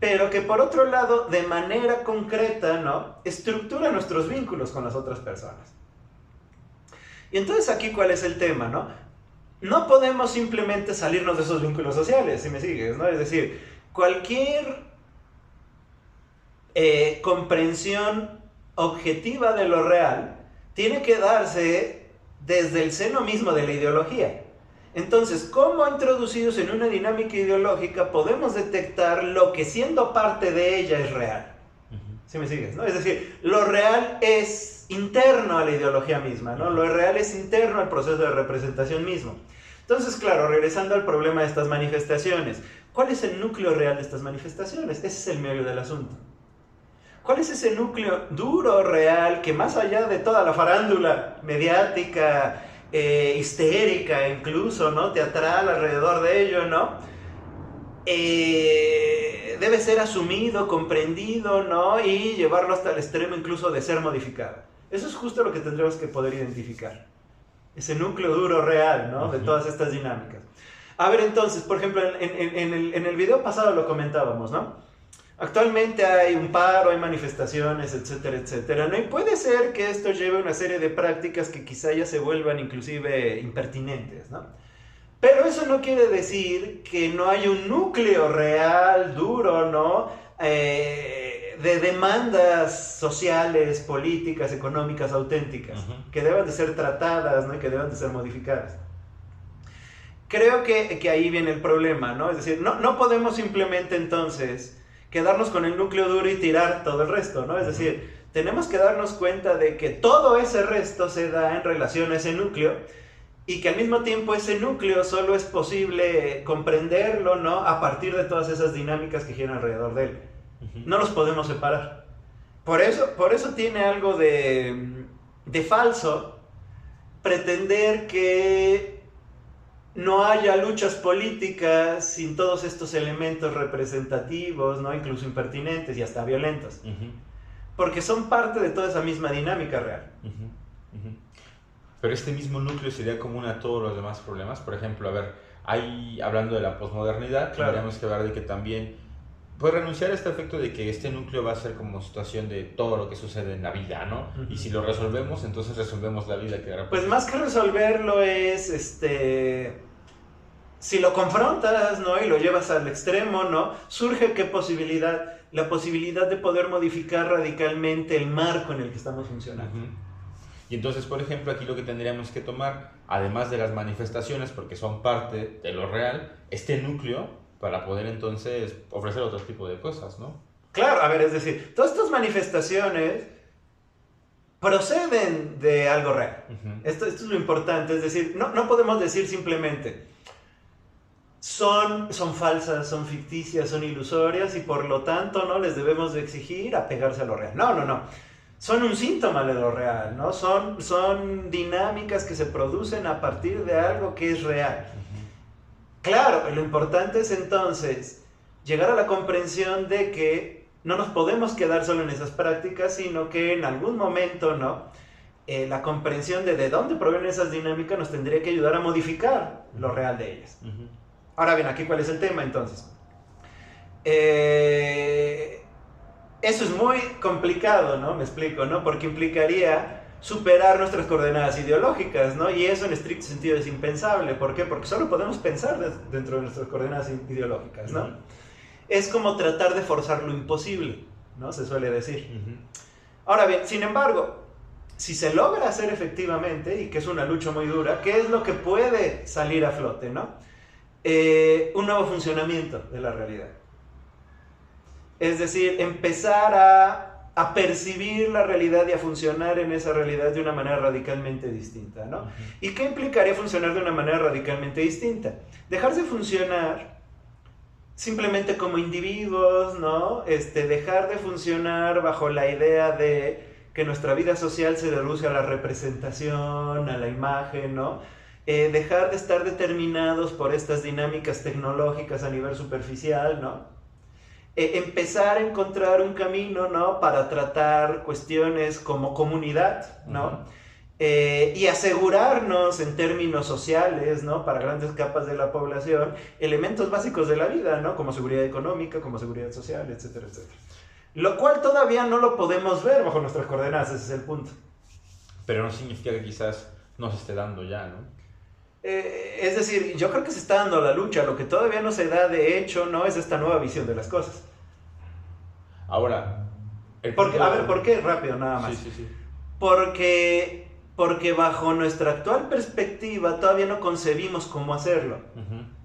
pero que por otro lado, de manera concreta, ¿no? Estructura nuestros vínculos con las otras personas. Y entonces aquí, ¿cuál es el tema, no? No podemos simplemente salirnos de esos vínculos sociales, si me sigues, ¿no? Es decir, cualquier comprensión objetiva de lo real tiene que darse desde el seno mismo de la ideología. Entonces, ¿cómo introducidos en una dinámica ideológica podemos detectar lo que siendo parte de ella es real? ¿Sí me sigues, no? Es decir, lo real es interno a la ideología misma, ¿no? Lo real es interno al proceso de representación mismo. Entonces, claro, regresando al problema de estas manifestaciones, ¿cuál es el núcleo real de estas manifestaciones? Ese es el meollo del asunto. ¿Cuál es ese núcleo duro, real, que más allá de toda la farándula mediática, histérica incluso, ¿no? Teatral alrededor de ello, ¿no? Debe ser asumido, comprendido, ¿no? Y llevarlo hasta el extremo incluso de ser modificado. Eso es justo lo que tendremos que poder identificar. Ese núcleo duro real, ¿no? De todas estas dinámicas. A ver, entonces, por ejemplo, en el video pasado lo comentábamos, ¿no? Actualmente hay un paro, hay manifestaciones, etcétera, etcétera, ¿no? Y puede ser que esto lleve a una serie de prácticas que quizá ya se vuelvan inclusive impertinentes, ¿no? Pero eso no quiere decir que no haya un núcleo real, duro, ¿no? De demandas sociales, políticas, económicas, auténticas, que deban de ser tratadas, ¿no? Y que deban de ser modificadas. Creo que ahí viene el problema, ¿no? Es decir, no podemos simplemente entonces quedarnos con el núcleo duro y tirar todo el resto, ¿no? Es decir, tenemos que darnos cuenta de que todo ese resto se da en relación a ese núcleo y que al mismo tiempo ese núcleo solo es posible comprenderlo, ¿no? A partir de todas esas dinámicas que giran alrededor de él. No los podemos separar. Por eso tiene algo de falso pretender que no haya luchas políticas sin todos estos elementos representativos, ¿no? Incluso impertinentes y hasta violentos. Porque son parte de toda esa misma dinámica real. Pero este mismo núcleo sería común a todos los demás problemas. Por ejemplo, a ver, hablando de la posmodernidad, tendríamos que hablar de que también puede renunciar a este efecto de que este núcleo va a ser como situación de todo lo que sucede en la vida, ¿no? Y si lo resolvemos, entonces resolvemos la vida que representa. Pues más que resolverlo es, si lo confrontas, ¿no? Y lo llevas al extremo, ¿no? Surge ¿qué posibilidad? La posibilidad de poder modificar radicalmente el marco en el que estamos funcionando. Y entonces, por ejemplo, aquí lo que tendríamos que tomar, además de las manifestaciones, porque son parte de lo real, este núcleo para poder entonces ofrecer otro tipo de cosas, ¿no? Claro, a ver, es decir, todas estas manifestaciones proceden de algo real. Esto es lo importante, es decir, no podemos decir simplemente son falsas, son ficticias, son ilusorias y por lo tanto no les debemos de exigir apegarse a lo real. No. Son un síntoma de lo real, ¿no? Son dinámicas que se producen a partir de algo que es real. Claro, lo importante es entonces llegar a la comprensión de que no nos podemos quedar solo en esas prácticas, sino que en algún momento, ¿no? La comprensión de dónde provienen esas dinámicas nos tendría que ayudar a modificar lo real de ellas. Ahora bien, aquí cuál es el tema entonces. Eso es muy complicado, ¿no? Me explico, ¿no? Porque implicaría superar nuestras coordenadas ideológicas, ¿no? Y eso en estricto sentido es impensable. ¿Por qué? Porque solo podemos pensar dentro de nuestras coordenadas ideológicas, ¿no? Es como tratar de forzar lo imposible, ¿no? Se suele decir. Ahora bien, sin embargo, si se logra hacer efectivamente, y que es una lucha muy dura, ¿qué es lo que puede salir a flote, no? Un nuevo funcionamiento de la realidad. Es decir, empezar a percibir la realidad y a funcionar en esa realidad de una manera radicalmente distinta, ¿no? ¿Y qué implicaría funcionar de una manera radicalmente distinta? Dejar de funcionar simplemente como individuos, ¿no? Dejar de funcionar bajo la idea de que nuestra vida social se reduce a la representación, a la imagen, ¿no? Dejar de estar determinados por estas dinámicas tecnológicas a nivel superficial, ¿no? Empezar a encontrar un camino, ¿no? Para tratar cuestiones como comunidad, ¿no? Y asegurarnos en términos sociales, ¿no? Para grandes capas de la población, elementos básicos de la vida, ¿no? Como seguridad económica, como seguridad social, etcétera, etcétera. Lo cual todavía no lo podemos ver bajo nuestras coordenadas, ese es el punto. Pero no significa que quizás no se esté dando ya, ¿no? Es decir, yo creo que se está dando la lucha. Lo que todavía no se da de hecho, ¿no? Es esta nueva visión de las cosas. Ahora... A ver, ¿por qué? Rápido, nada más. Sí. Porque bajo nuestra actual perspectiva todavía no concebimos cómo hacerlo.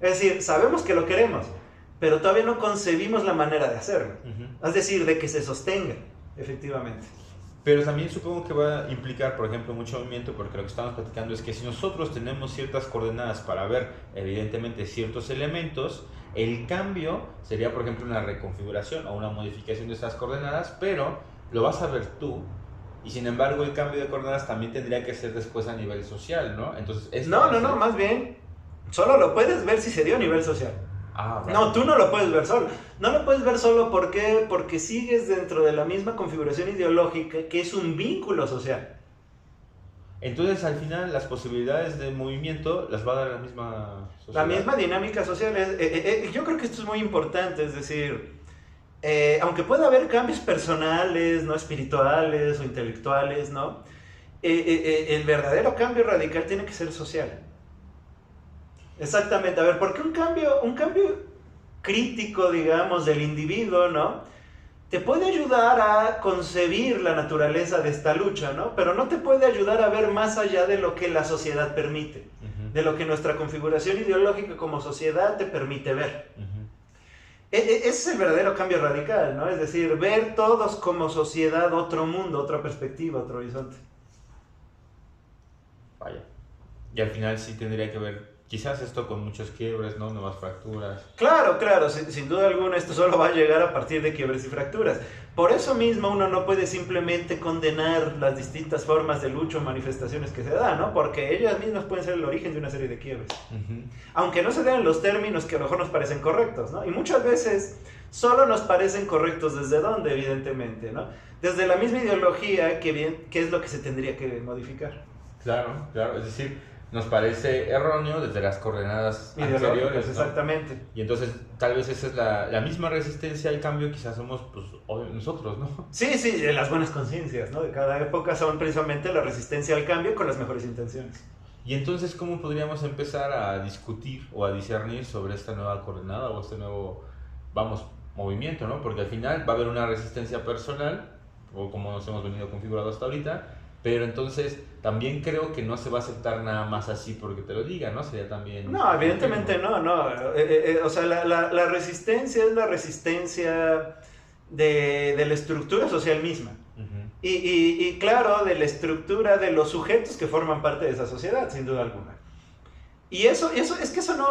Es decir, sabemos que lo queremos, pero todavía no concebimos la manera de hacerlo. Es decir, de que se sostenga, efectivamente. Pero también supongo que va a implicar, por ejemplo, mucho movimiento, porque lo que estamos platicando es que si nosotros tenemos ciertas coordenadas para ver, evidentemente, ciertos elementos, el cambio sería, por ejemplo, una reconfiguración o una modificación de esas coordenadas, pero lo vas a ver tú. Y sin embargo, el cambio de coordenadas también tendría que ser después a nivel social, ¿no? Entonces, no, más bien, solo lo puedes ver si se dio a nivel social. Vale. No, tú no lo puedes ver solo. No lo puedes ver solo, ¿por qué? Porque sigues dentro de la misma configuración ideológica que es un vínculo social. Entonces, al final, las posibilidades de movimiento las va a dar la misma sociedad. La misma dinámica social. Yo creo que esto es muy importante, es decir, aunque pueda haber cambios personales, ¿no? Espirituales o intelectuales, ¿no? El verdadero cambio radical tiene que ser social. Exactamente, a ver, porque un cambio crítico, digamos, del individuo, ¿no? Te puede ayudar a concebir la naturaleza de esta lucha, ¿no? Pero no te puede ayudar a ver más allá de lo que la sociedad permite, de lo que nuestra configuración ideológica como sociedad te permite ver. Ese es el verdadero cambio radical, ¿no? Es decir, ver todos como sociedad otro mundo, otra perspectiva, otro horizonte. Vaya. Y al final sí tendría que ver, quizás esto con muchos quiebres, ¿no? Nuevas fracturas. Claro, sin duda alguna esto solo va a llegar a partir de quiebres y fracturas. Por eso mismo uno no puede simplemente condenar las distintas formas de lucha o manifestaciones que se dan, ¿no? Porque ellas mismas pueden ser el origen de una serie de quiebres. Aunque no se den en los términos que a lo mejor nos parecen correctos, ¿no? Y muchas veces solo nos parecen correctos desde dónde, evidentemente, ¿no? Desde la misma ideología que es lo que se tendría que modificar. Claro, es decir, nos parece erróneo desde las coordenadas anteriores, ¿no? Exactamente. Y entonces tal vez esa es la misma resistencia al cambio, quizás somos pues nosotros, ¿no? Sí, las buenas conciencias, ¿no? De cada época son precisamente la resistencia al cambio con las mejores intenciones. Y entonces, ¿cómo podríamos empezar a discutir o a discernir sobre esta nueva coordenada o este nuevo, movimiento, ¿no? Porque al final va a haber una resistencia personal, o como nos hemos venido configurado hasta ahorita, pero entonces también creo que no se va a aceptar nada más así porque te lo diga, ¿no? Sería también... No, evidentemente no. O sea, la resistencia es la resistencia de la estructura social misma. Y claro, de la estructura de los sujetos que forman parte de esa sociedad, sin duda alguna. Y eso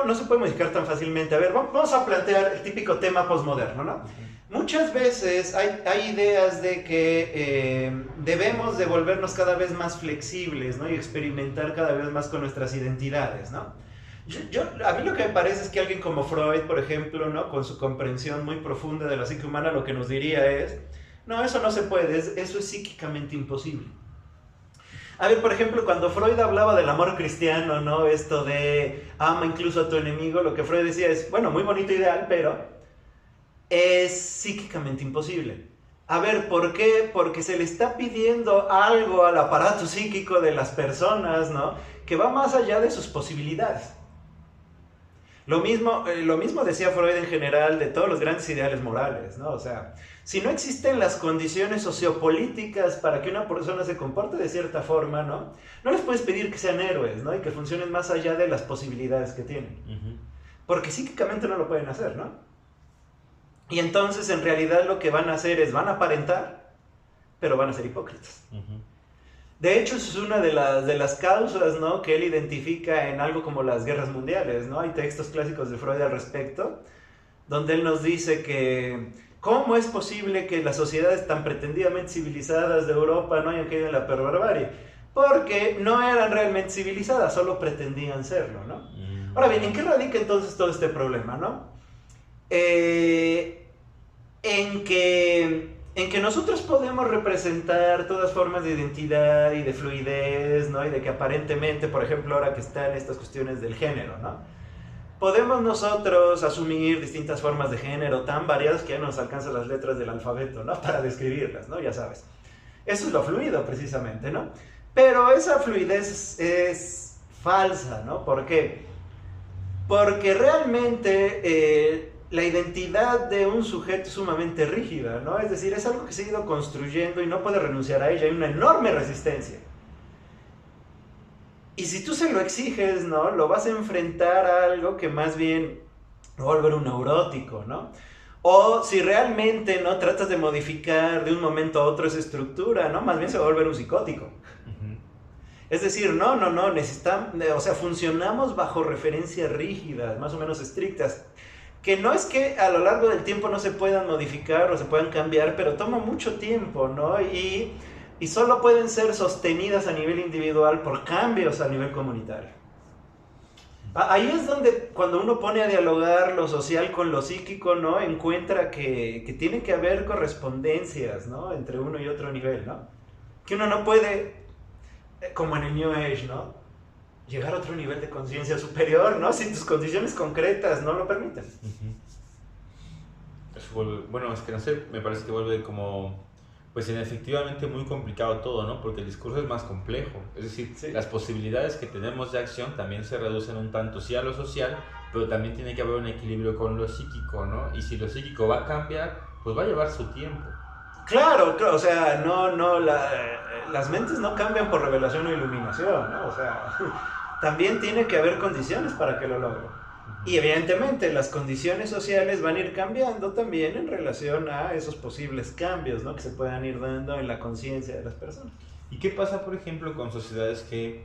no se puede modificar tan fácilmente. A ver, vamos a plantear el típico tema posmoderno, ¿no? Muchas veces hay ideas de que debemos de volvernos cada vez más flexibles, ¿no? Y experimentar cada vez más con nuestras identidades, ¿no? A mí lo que me parece es que alguien como Freud, por ejemplo, ¿no? Con su comprensión muy profunda de la psique humana, lo que nos diría es, no, eso no se puede, eso es psíquicamente imposible. A ver, por ejemplo, cuando Freud hablaba del amor cristiano, ¿no? Esto de ama incluso a tu enemigo, lo que Freud decía es, bueno, muy bonito ideal, pero es psíquicamente imposible. A ver, ¿por qué? Porque se le está pidiendo algo al aparato psíquico de las personas, ¿no? Que va más allá de sus posibilidades. Lo mismo decía Freud en general de todos los grandes ideales morales, ¿no? O sea, si no existen las condiciones sociopolíticas para que una persona se comporte de cierta forma, ¿no? No les puedes pedir que sean héroes, ¿no? Y que funcionen más allá de las posibilidades que tienen. Porque psíquicamente no lo pueden hacer, ¿no? Y entonces en realidad lo que van a hacer es, van a aparentar, pero van a ser hipócritas. De hecho, eso es una de las causas, ¿no?, que él identifica en algo como las guerras mundiales, ¿no? Hay textos clásicos de Freud al respecto, donde él nos dice que ¿cómo es posible que las sociedades tan pretendidamente civilizadas de Europa no hayan caído en la perbarbarie? Porque no eran realmente civilizadas, solo pretendían serlo, ¿no? Ahora bien, ¿en qué radica entonces todo este problema, no? En que nosotros podemos representar todas formas de identidad y de fluidez, ¿no? Y de que aparentemente, por ejemplo, ahora que están estas cuestiones del género, ¿no? Podemos nosotros asumir distintas formas de género tan variadas que ya no nos alcanzan las letras del alfabeto, ¿no? Para describirlas, ¿no? Ya sabes. Eso es lo fluido, precisamente, ¿no? Pero esa fluidez es falsa, ¿no? ¿Por qué? Porque realmente la identidad de un sujeto es sumamente rígida, ¿no? Es decir, es algo que se ha ido construyendo y no puede renunciar a ella, hay una enorme resistencia. Y si tú se lo exiges, ¿no?, lo vas a enfrentar a algo que más bien lo va a volver un neurótico, ¿no? O si realmente, ¿no?, tratas de modificar de un momento a otro esa estructura, ¿no?, más bien se va a volver un psicótico. Es decir, no, necesitamos, o sea, funcionamos bajo referencias rígidas, más o menos estrictas, que no es que a lo largo del tiempo no se puedan modificar o se puedan cambiar, pero toma mucho tiempo, ¿no? Y solo pueden ser sostenidas a nivel individual por cambios a nivel comunitario. Ahí es donde, cuando uno pone a dialogar lo social con lo psíquico, ¿no?, encuentra que tiene que haber correspondencias, ¿no?, entre uno y otro nivel, ¿no? Que uno no puede, como en el New Age, ¿no?, llegar a otro nivel de conciencia superior, ¿no?, si tus condiciones concretas no lo permiten. Bueno, es que no sé, me parece que vuelve como, pues efectivamente muy complicado todo, ¿no? Porque el discurso es más complejo. Es decir, sí, las posibilidades que tenemos de acción también se reducen un tanto, sí, a lo social, pero también tiene que haber un equilibrio con lo psíquico, ¿no? Y si lo psíquico va a cambiar, pues va a llevar su tiempo. Claro, o sea, las mentes no cambian por revelación o iluminación, ¿no? O sea, también tiene que haber condiciones para que lo logren. Y evidentemente las condiciones sociales van a ir cambiando también en relación a esos posibles cambios, ¿no?, que se puedan ir dando en la conciencia de las personas. ¿Y qué pasa, por ejemplo, con sociedades que,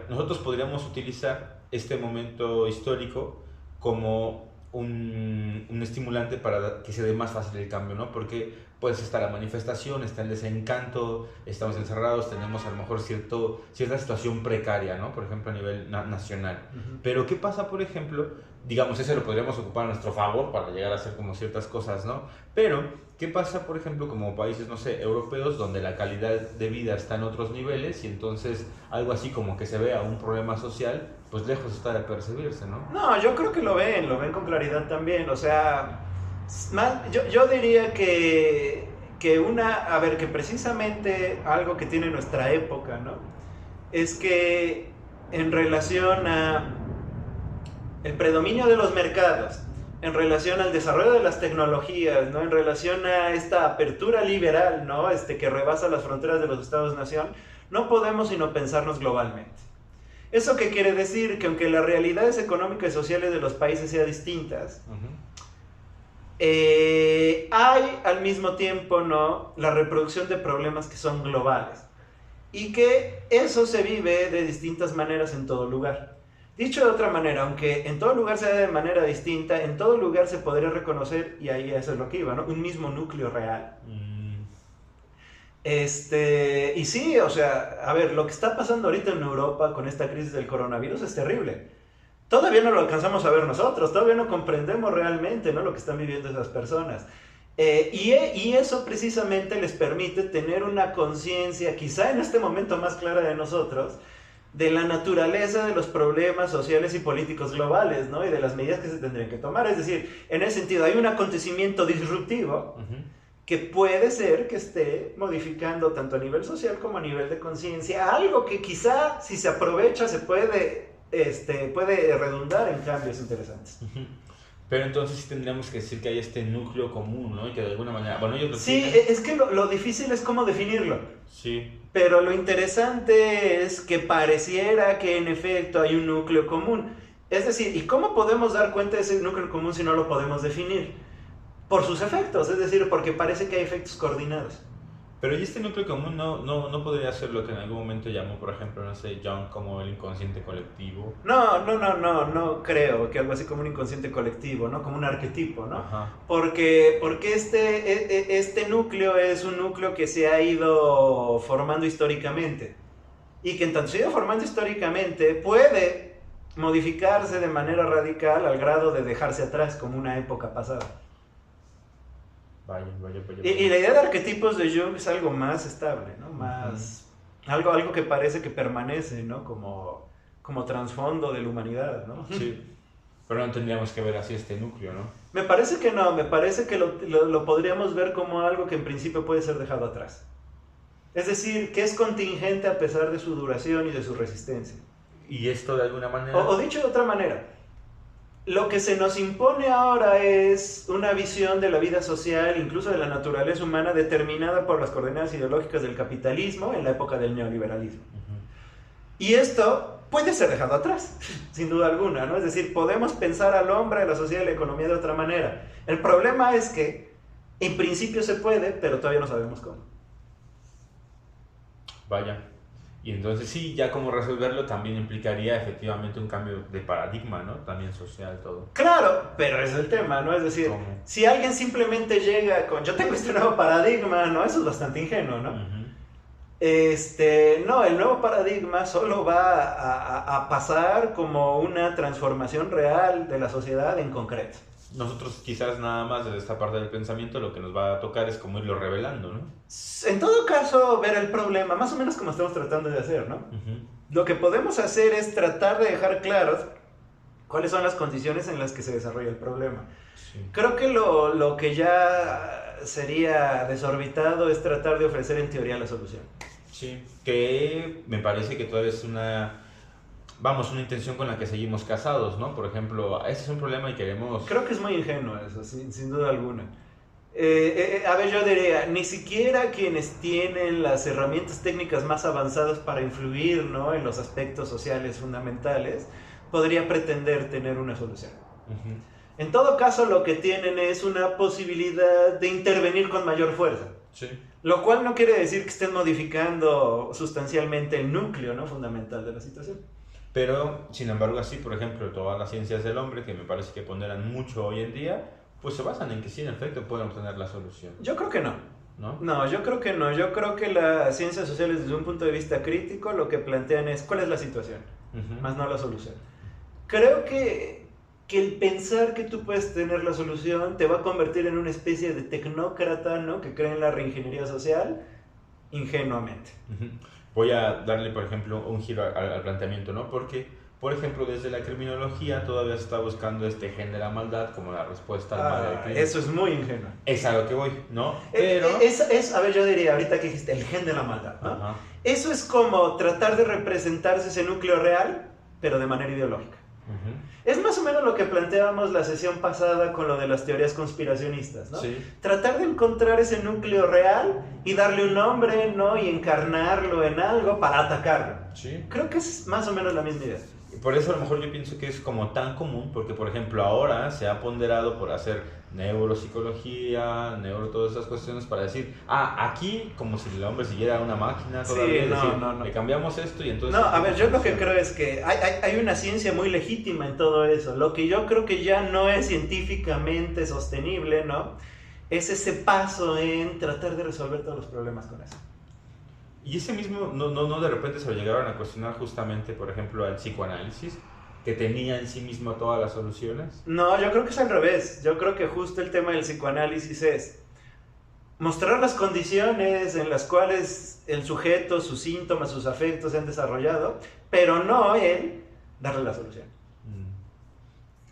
nosotros podríamos utilizar este momento histórico como un estimulante para que se dé más fácil el cambio, ¿no? Porque pues está la manifestación, está el desencanto, estamos encerrados, tenemos a lo mejor cierta situación precaria, ¿no? Por ejemplo, a nivel nacional. Pero ¿qué pasa, por ejemplo? Digamos, ese lo podríamos ocupar a nuestro favor para llegar a hacer como ciertas cosas, ¿no? Pero, ¿qué pasa, por ejemplo, como países, no sé, europeos, donde la calidad de vida está en otros niveles y entonces algo así como que se vea un problema social, pues lejos está de percibirse, ¿no? No, yo creo que lo ven con claridad también, o sea, yo diría que precisamente algo que tiene nuestra época, ¿no?, es que en relación a el predominio de los mercados, en relación al desarrollo de las tecnologías, ¿no?, en relación a esta apertura liberal, ¿no?, que rebasa las fronteras de los Estados-nación, no podemos sino pensarnos globalmente. ¿Eso qué quiere decir? Que aunque las realidades económicas y sociales de los países sean distintas, hay al mismo tiempo, ¿no?, la reproducción de problemas que son globales y que eso se vive de distintas maneras en todo lugar. Dicho de otra manera, aunque en todo lugar se ve de manera distinta, en todo lugar se podría reconocer, y ahí eso es lo que iba, ¿no?, un mismo núcleo real. Y sí, o sea, lo que está pasando ahorita en Europa con esta crisis del coronavirus es terrible. Todavía no lo alcanzamos a ver nosotros, todavía no comprendemos realmente, ¿no?, lo que están viviendo esas personas. Y eso precisamente les permite tener una conciencia, quizá en este momento más clara de nosotros, de la naturaleza de los problemas sociales y políticos globales, ¿no?, y de las medidas que se tendrían que tomar. Es decir, en ese sentido, hay un acontecimiento disruptivo que puede ser que esté modificando tanto a nivel social como a nivel de conciencia, algo que quizá, si se aprovecha, se puede puede redundar en cambios interesantes. Pero entonces sí tendríamos que decir que hay este núcleo común, ¿no? Y que de alguna manera... Bueno, ellos lo Sí, explican. es que lo difícil es cómo definirlo. Sí. Pero lo interesante es que pareciera que en efecto hay un núcleo común. Es decir, ¿y cómo podemos dar cuenta de ese núcleo común si no lo podemos definir? Por sus efectos, es decir, porque parece que hay efectos coordinados. Pero ¿y este núcleo común no podría ser lo que en algún momento llamó, por ejemplo, no sé, Jung como el inconsciente colectivo? No creo que algo así como un inconsciente colectivo, ¿no? Como un arquetipo, ¿no? Ajá. Porque este núcleo es un núcleo que se ha ido formando históricamente. Y que en tanto se ha ido formando históricamente, puede modificarse de manera radical al grado de dejarse atrás como una época pasada. Vaya. Y la idea de arquetipos de Jung es algo más estable, ¿no? Más, algo que parece que permanece, ¿no? Como trasfondo de la humanidad, ¿no? Sí, pero no tendríamos que ver así este núcleo, ¿no? Me parece que no, me parece que lo podríamos ver como algo que en principio puede ser dejado atrás. Es decir, que es contingente a pesar de su duración y de su resistencia. Y esto de alguna manera... O dicho de otra manera, lo que se nos impone ahora es una visión de la vida social, incluso de la naturaleza humana, determinada por las coordenadas ideológicas del capitalismo en la época del neoliberalismo. Y esto puede ser dejado atrás, sin duda alguna, ¿no? Es decir, podemos pensar al hombre, a la sociedad y la economía de otra manera. El problema es que, en principio se puede, pero todavía no sabemos cómo. Vaya. Y entonces sí, ya como resolverlo también implicaría efectivamente un cambio de paradigma, ¿no? También social, todo. Claro, pero es el tema, ¿no? Es decir, ¿cómo? si alguien simplemente llega con, yo tengo este nuevo paradigma, ¿no? Eso es bastante ingenuo, ¿no? No, el nuevo paradigma solo va a pasar como una transformación real de la sociedad en concreto. Nosotros quizás nada más desde esta parte del pensamiento lo que nos va a tocar es como irlo revelando, ¿no? En todo caso, ver el problema, más o menos como estamos tratando de hacer, ¿no? Lo que podemos hacer es tratar de dejar claros cuáles son las condiciones en las que se desarrolla el problema. Sí. Creo que lo que ya sería desorbitado es tratar de ofrecer en teoría la solución. Sí, que me parece que todavía es una intención con la que seguimos casados, ¿no? Por ejemplo, este es un problema y queremos... Creo que es muy ingenuo eso, sin duda alguna. A ver, yo diría, ni siquiera quienes tienen las herramientas técnicas más avanzadas para influir, ¿no?, en los aspectos sociales fundamentales, podría pretender tener una solución. En todo caso, lo que tienen es una posibilidad de intervenir con mayor fuerza. Sí. Lo cual no quiere decir que estén modificando sustancialmente el núcleo, ¿no?, fundamental de la situación. Pero, sin embargo, así, por ejemplo, todas las ciencias del hombre, que me parece que ponderan mucho hoy en día, pues se basan en que sí, en efecto, pueden obtener la solución. Yo creo que no. ¿No? No, yo creo que no. Yo creo que las ciencias sociales, desde un punto de vista crítico, lo que plantean es cuál es la situación, más no la solución. Creo que el pensar que tú puedes tener la solución te va a convertir en una especie de tecnócrata, ¿no?, que cree en la reingeniería social ingenuamente. Voy a darle, por ejemplo, un giro al planteamiento, ¿no? Porque, por ejemplo, desde la criminología todavía se está buscando este gen de la maldad como la respuesta al mal del crimen. Eso es muy ingenuo. Es a lo que voy, ¿no? Pero... a ver, yo diría, ahorita que dijiste, el gen de la maldad, ¿no? Ajá. Eso es como tratar de representarse ese núcleo real, pero de manera ideológica. Es más o menos lo que planteábamos la sesión pasada con lo de las teorías conspiracionistas, ¿no? Sí. Tratar de encontrar ese núcleo real y darle un nombre, ¿no?, y encarnarlo en algo para atacarlo. Sí. Creo que es más o menos la misma idea. Por eso a lo mejor yo pienso que es como tan común, porque por ejemplo ahora se ha ponderado por hacer neuropsicología, todas esas cuestiones para decir, aquí como si el hombre siguiera una máquina todavía, Sí, no. Le cambiamos esto y entonces... No, a ver, yo lo que creo es que hay una ciencia muy legítima en todo eso. Lo que yo creo que ya no es científicamente sostenible, ¿no?, es ese paso en tratar de resolver todos los problemas con eso. Y ese mismo, no de repente se lo llegaron a cuestionar justamente, por ejemplo, al psicoanálisis, que tenía en sí mismo todas las soluciones. No, yo creo que es al revés. Yo creo que justo el tema del psicoanálisis es mostrar las condiciones en las cuales el sujeto, sus síntomas, sus afectos se han desarrollado, pero no él darle la solución.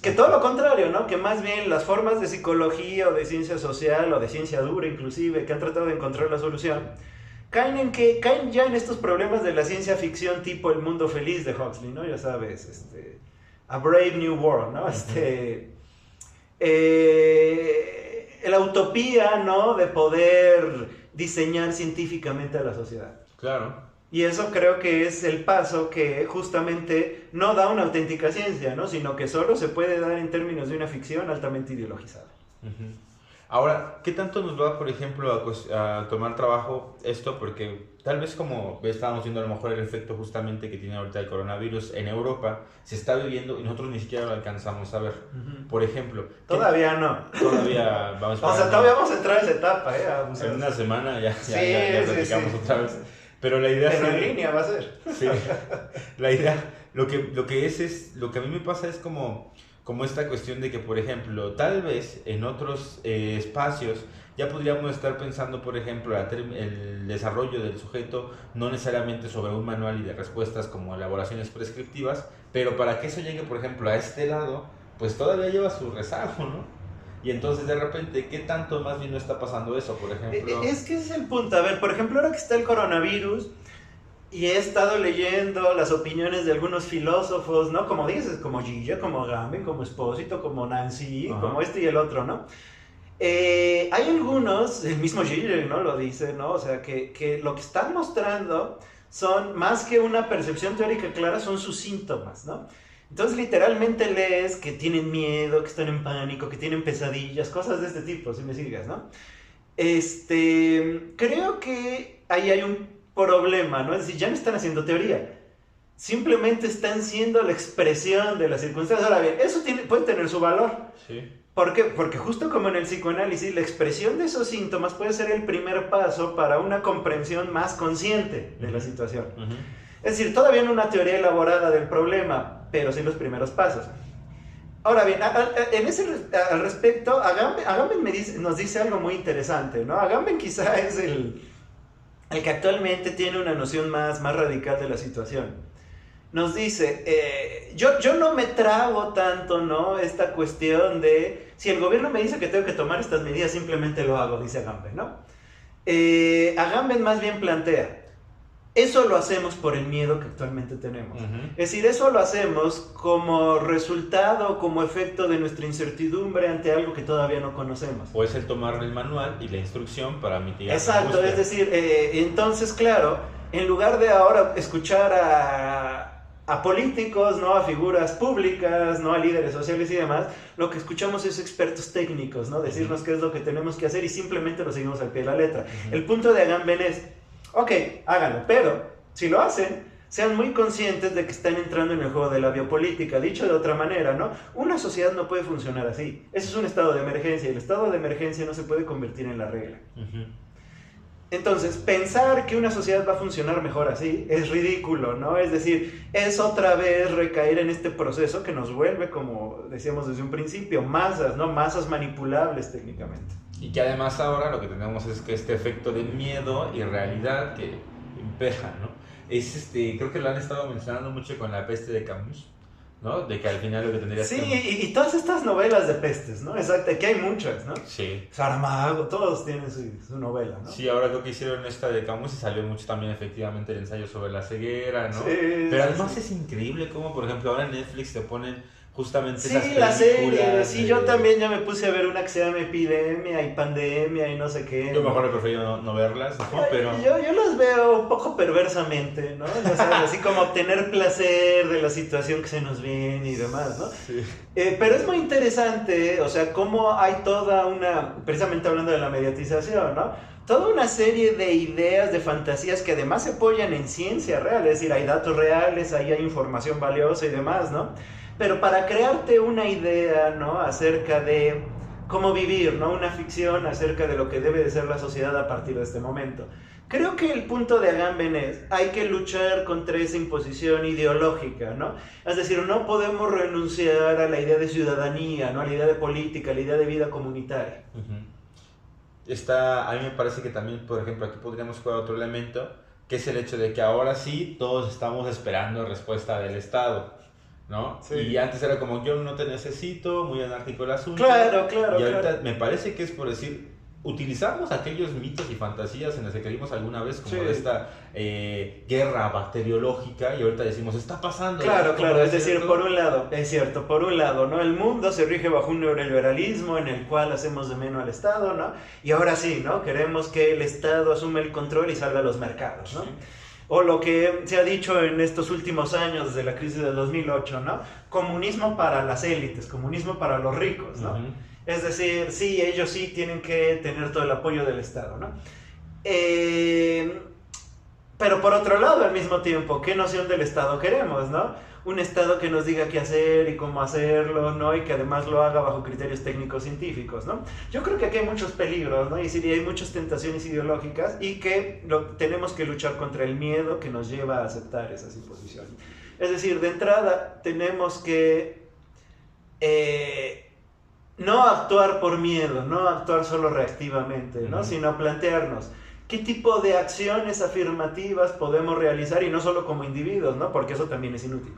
Que todo lo contrario, ¿no? Que más bien las formas de psicología o de ciencia social o de ciencia dura inclusive que han tratado de encontrar la solución, caen ya en estos problemas de la ciencia ficción tipo El Mundo Feliz de Huxley, ¿no? Ya sabes, A Brave New World, ¿no? La utopía, ¿no? De poder diseñar científicamente a la sociedad. Claro. Y eso creo que es el paso que justamente no da una auténtica ciencia, ¿no? Sino que solo se puede dar en términos de una ficción altamente ideologizada. Uh-huh. Ahora, ¿qué tanto nos va, por ejemplo, a tomar trabajo esto? Porque tal vez como estábamos viendo a lo mejor el efecto justamente que tiene ahorita el coronavirus en Europa, se está viviendo y nosotros ni siquiera lo alcanzamos a ver. Uh-huh. Por ejemplo... Todavía no. Todavía vamos a... O sea, todavía vamos a entrar a esa etapa, En una semana ya platicamos otra vez. Pero la idea... Pero en línea va a ser. Sí. La idea... Lo que a mí me pasa es como esta cuestión de que, por ejemplo, tal vez en otros espacios ya podríamos estar pensando, por ejemplo, el desarrollo del sujeto, no necesariamente sobre un manual y de respuestas como elaboraciones prescriptivas, pero para que eso llegue, por ejemplo, a este lado, pues todavía lleva su rezago, ¿no? Y entonces, de repente, ¿qué tanto más bien no está pasando eso, por ejemplo? Es que ese es el punto. A ver, por ejemplo, ahora que está el coronavirus... Y he estado leyendo las opiniones de algunos filósofos, ¿no? Como dices, como Gilla, como Agamben, como Espósito, como Nancy, uh-huh. Como este y el otro, ¿no? Hay algunos, el mismo Gilla, ¿no? Lo dice, ¿no? O sea, que lo que están mostrando son, más que una percepción teórica clara, son sus síntomas, ¿no? Entonces, literalmente lees que tienen miedo, que están en pánico, que tienen pesadillas, cosas de este tipo, si me sigas, ¿no? Creo que ahí hay un problema, ¿no? Es decir, ya no están haciendo teoría, simplemente están siendo la expresión de las circunstancias. Ahora bien, eso puede tener su valor. Sí. ¿Por qué? Porque justo como en el psicoanálisis, la expresión de esos síntomas puede ser el primer paso para una comprensión más consciente de la situación. Uh-huh. Es decir, todavía no una teoría elaborada del problema, pero sí los primeros pasos. Ahora bien, al respecto, Agamben nos dice algo muy interesante, ¿no? Agamben quizá es el que actualmente tiene una noción más radical de la situación. Nos dice, yo no me trago tanto, ¿no? Esta cuestión de, si el gobierno me dice que tengo que tomar estas medidas, simplemente lo hago, dice Agamben, ¿no? Agamben más bien plantea, eso lo hacemos por el miedo que actualmente tenemos. Uh-huh. Es decir, eso lo hacemos como resultado, como efecto de nuestra incertidumbre ante algo que todavía no conocemos. O es el tomar el manual y la instrucción para mitigar. Exacto, es decir, entonces, claro, en lugar de ahora escuchar a políticos, ¿no? A figuras públicas, ¿no? A líderes sociales y demás, lo que escuchamos es expertos técnicos, ¿no? Decirnos qué es lo que tenemos que hacer y simplemente lo seguimos al pie de la letra. Uh-huh. El punto de Agamben es, ok, háganlo, pero si lo hacen, sean muy conscientes de que están entrando en el juego de la biopolítica. Dicho de otra manera, ¿no? Una sociedad no puede funcionar así. Eso es un estado de emergencia y el estado de emergencia no se puede convertir en la regla. Uh-huh. Entonces, pensar que una sociedad va a funcionar mejor así es ridículo, ¿no? Es decir, es otra vez recaer en este proceso que nos vuelve, como decíamos desde un principio, masas, ¿no? Masas manipulables técnicamente. Y que además ahora lo que tenemos es que este efecto de miedo y realidad que impera, ¿no? Es creo que lo han estado mencionando mucho con La peste de Camus, ¿no? De que al final lo que tendría sí, y todas estas novelas de pestes, ¿no? Exacto, que hay muchas, ¿no? Sí. Saramago, todos tienen su novela, ¿no? Sí, ahora creo que hicieron esta de Camus y salió mucho también efectivamente el ensayo sobre la ceguera, ¿no? Sí, pero además es increíble cómo, por ejemplo, ahora en Netflix te ponen justamente sí, esas películas. La serie, sí, yo también ya me puse a ver una que se llama Epidemia y Pandemia y no sé qué. Yo mejor he preferido no verlas, ¿no? Pero... Yo las veo un poco perversamente, ¿no? O sea, así como obtener placer de la situación que se nos viene y demás, ¿no? Sí. Pero es muy interesante, o sea, cómo hay toda una, precisamente hablando de la mediatización, ¿no? Toda una serie de ideas, de fantasías que además se apoyan en ciencia real, es decir, hay datos reales, ahí hay información valiosa y demás, ¿no? Pero para crearte una idea, ¿no? Acerca de cómo vivir, ¿no? Una ficción acerca de lo que debe de ser la sociedad a partir de este momento. Creo que el punto de Agamben es, hay que luchar contra esa imposición ideológica, ¿no? Es decir, no podemos renunciar a la idea de ciudadanía, ¿no? A la idea de política, a la idea de vida comunitaria. Uh-huh. A mí me parece que también, por ejemplo, aquí podríamos jugar otro elemento, que es el hecho de que ahora sí todos estamos esperando respuesta del Estado, ¿no? Sí. Y antes era como, yo no te necesito, muy anárquico el asunto. Claro. Y ahorita me parece que es por decir, utilizamos aquellos mitos y fantasías en los que creímos alguna vez, como Sí. de esta guerra bacteriológica, y ahorita decimos, está pasando. Claro, claro, es decir, cierto? por un lado, es cierto, por un lado, ¿no? El mundo se rige bajo un neoliberalismo en el cual hacemos de menos al Estado, ¿no? Y ahora sí, ¿no? Queremos que el Estado asuma el control y salga a los mercados, ¿no? Sí. O lo que se ha dicho en estos últimos años, desde la crisis del 2008, ¿no? Comunismo para las élites, comunismo para los ricos, ¿no? Ujú. Es decir, sí, ellos sí tienen que tener todo el apoyo del Estado, ¿no? Pero por otro lado, al mismo tiempo, ¿qué noción del Estado queremos, no? Un Estado que nos diga qué hacer y cómo hacerlo, ¿no? Y que además lo haga bajo criterios técnicos científicos, ¿no? Yo creo que aquí hay muchos peligros, ¿no? Y sí, hay muchas tentaciones ideológicas y que tenemos que luchar contra el miedo que nos lleva a aceptar esas imposiciones. Es decir, de entrada tenemos que no actuar por miedo, no actuar solo reactivamente, ¿no? Sino plantearnos qué tipo de acciones afirmativas podemos realizar y no solo como individuos, ¿no? Porque eso también es inútil,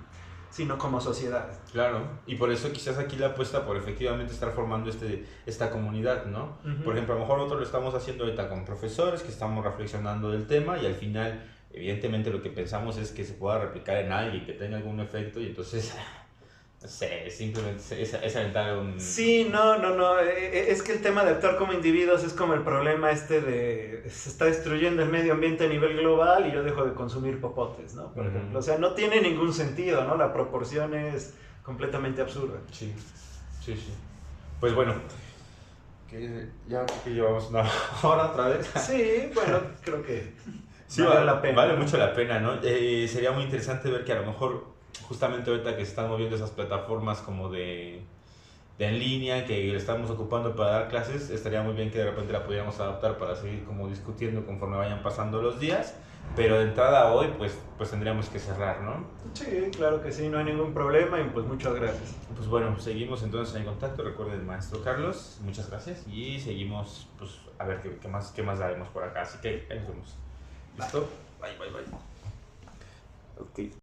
sino como sociedad. Claro, y por eso quizás aquí la apuesta por efectivamente estar formando esta comunidad, ¿no? Ujú. Por ejemplo, a lo mejor nosotros lo estamos haciendo ahorita con profesores que estamos reflexionando del tema y al final, evidentemente, lo que pensamos es que se pueda replicar en alguien, que tenga algún efecto y entonces, no sé, simplemente es aventar un... Sí, no. Es que el tema de actuar como individuos es como el problema de se está destruyendo el medio ambiente a nivel global y yo dejo de consumir popotes, ¿no? Por ejemplo. O sea, no tiene ningún sentido, ¿no? La proporción es completamente absurda. Sí. Pues bueno, ya creo que llevamos una hora otra vez. Sí, bueno, creo que Sí, vale la pena. vale mucho la pena, ¿no? Sería muy interesante ver que a lo mejor, justamente ahorita que se están moviendo esas plataformas como de en línea, que estamos ocupando para dar clases, estaría muy bien que de repente la pudiéramos adaptar para seguir como discutiendo conforme vayan pasando los días, pero de entrada hoy, pues tendríamos que cerrar, ¿no? Sí, claro que sí, no hay ningún problema y pues muchas gracias. Pues bueno, seguimos entonces en contacto. Recuerden, maestro Carlos, muchas gracias y seguimos, pues a ver qué más daremos por acá. Así que ahí nos vemos. ¿Listo? Bye. Ok.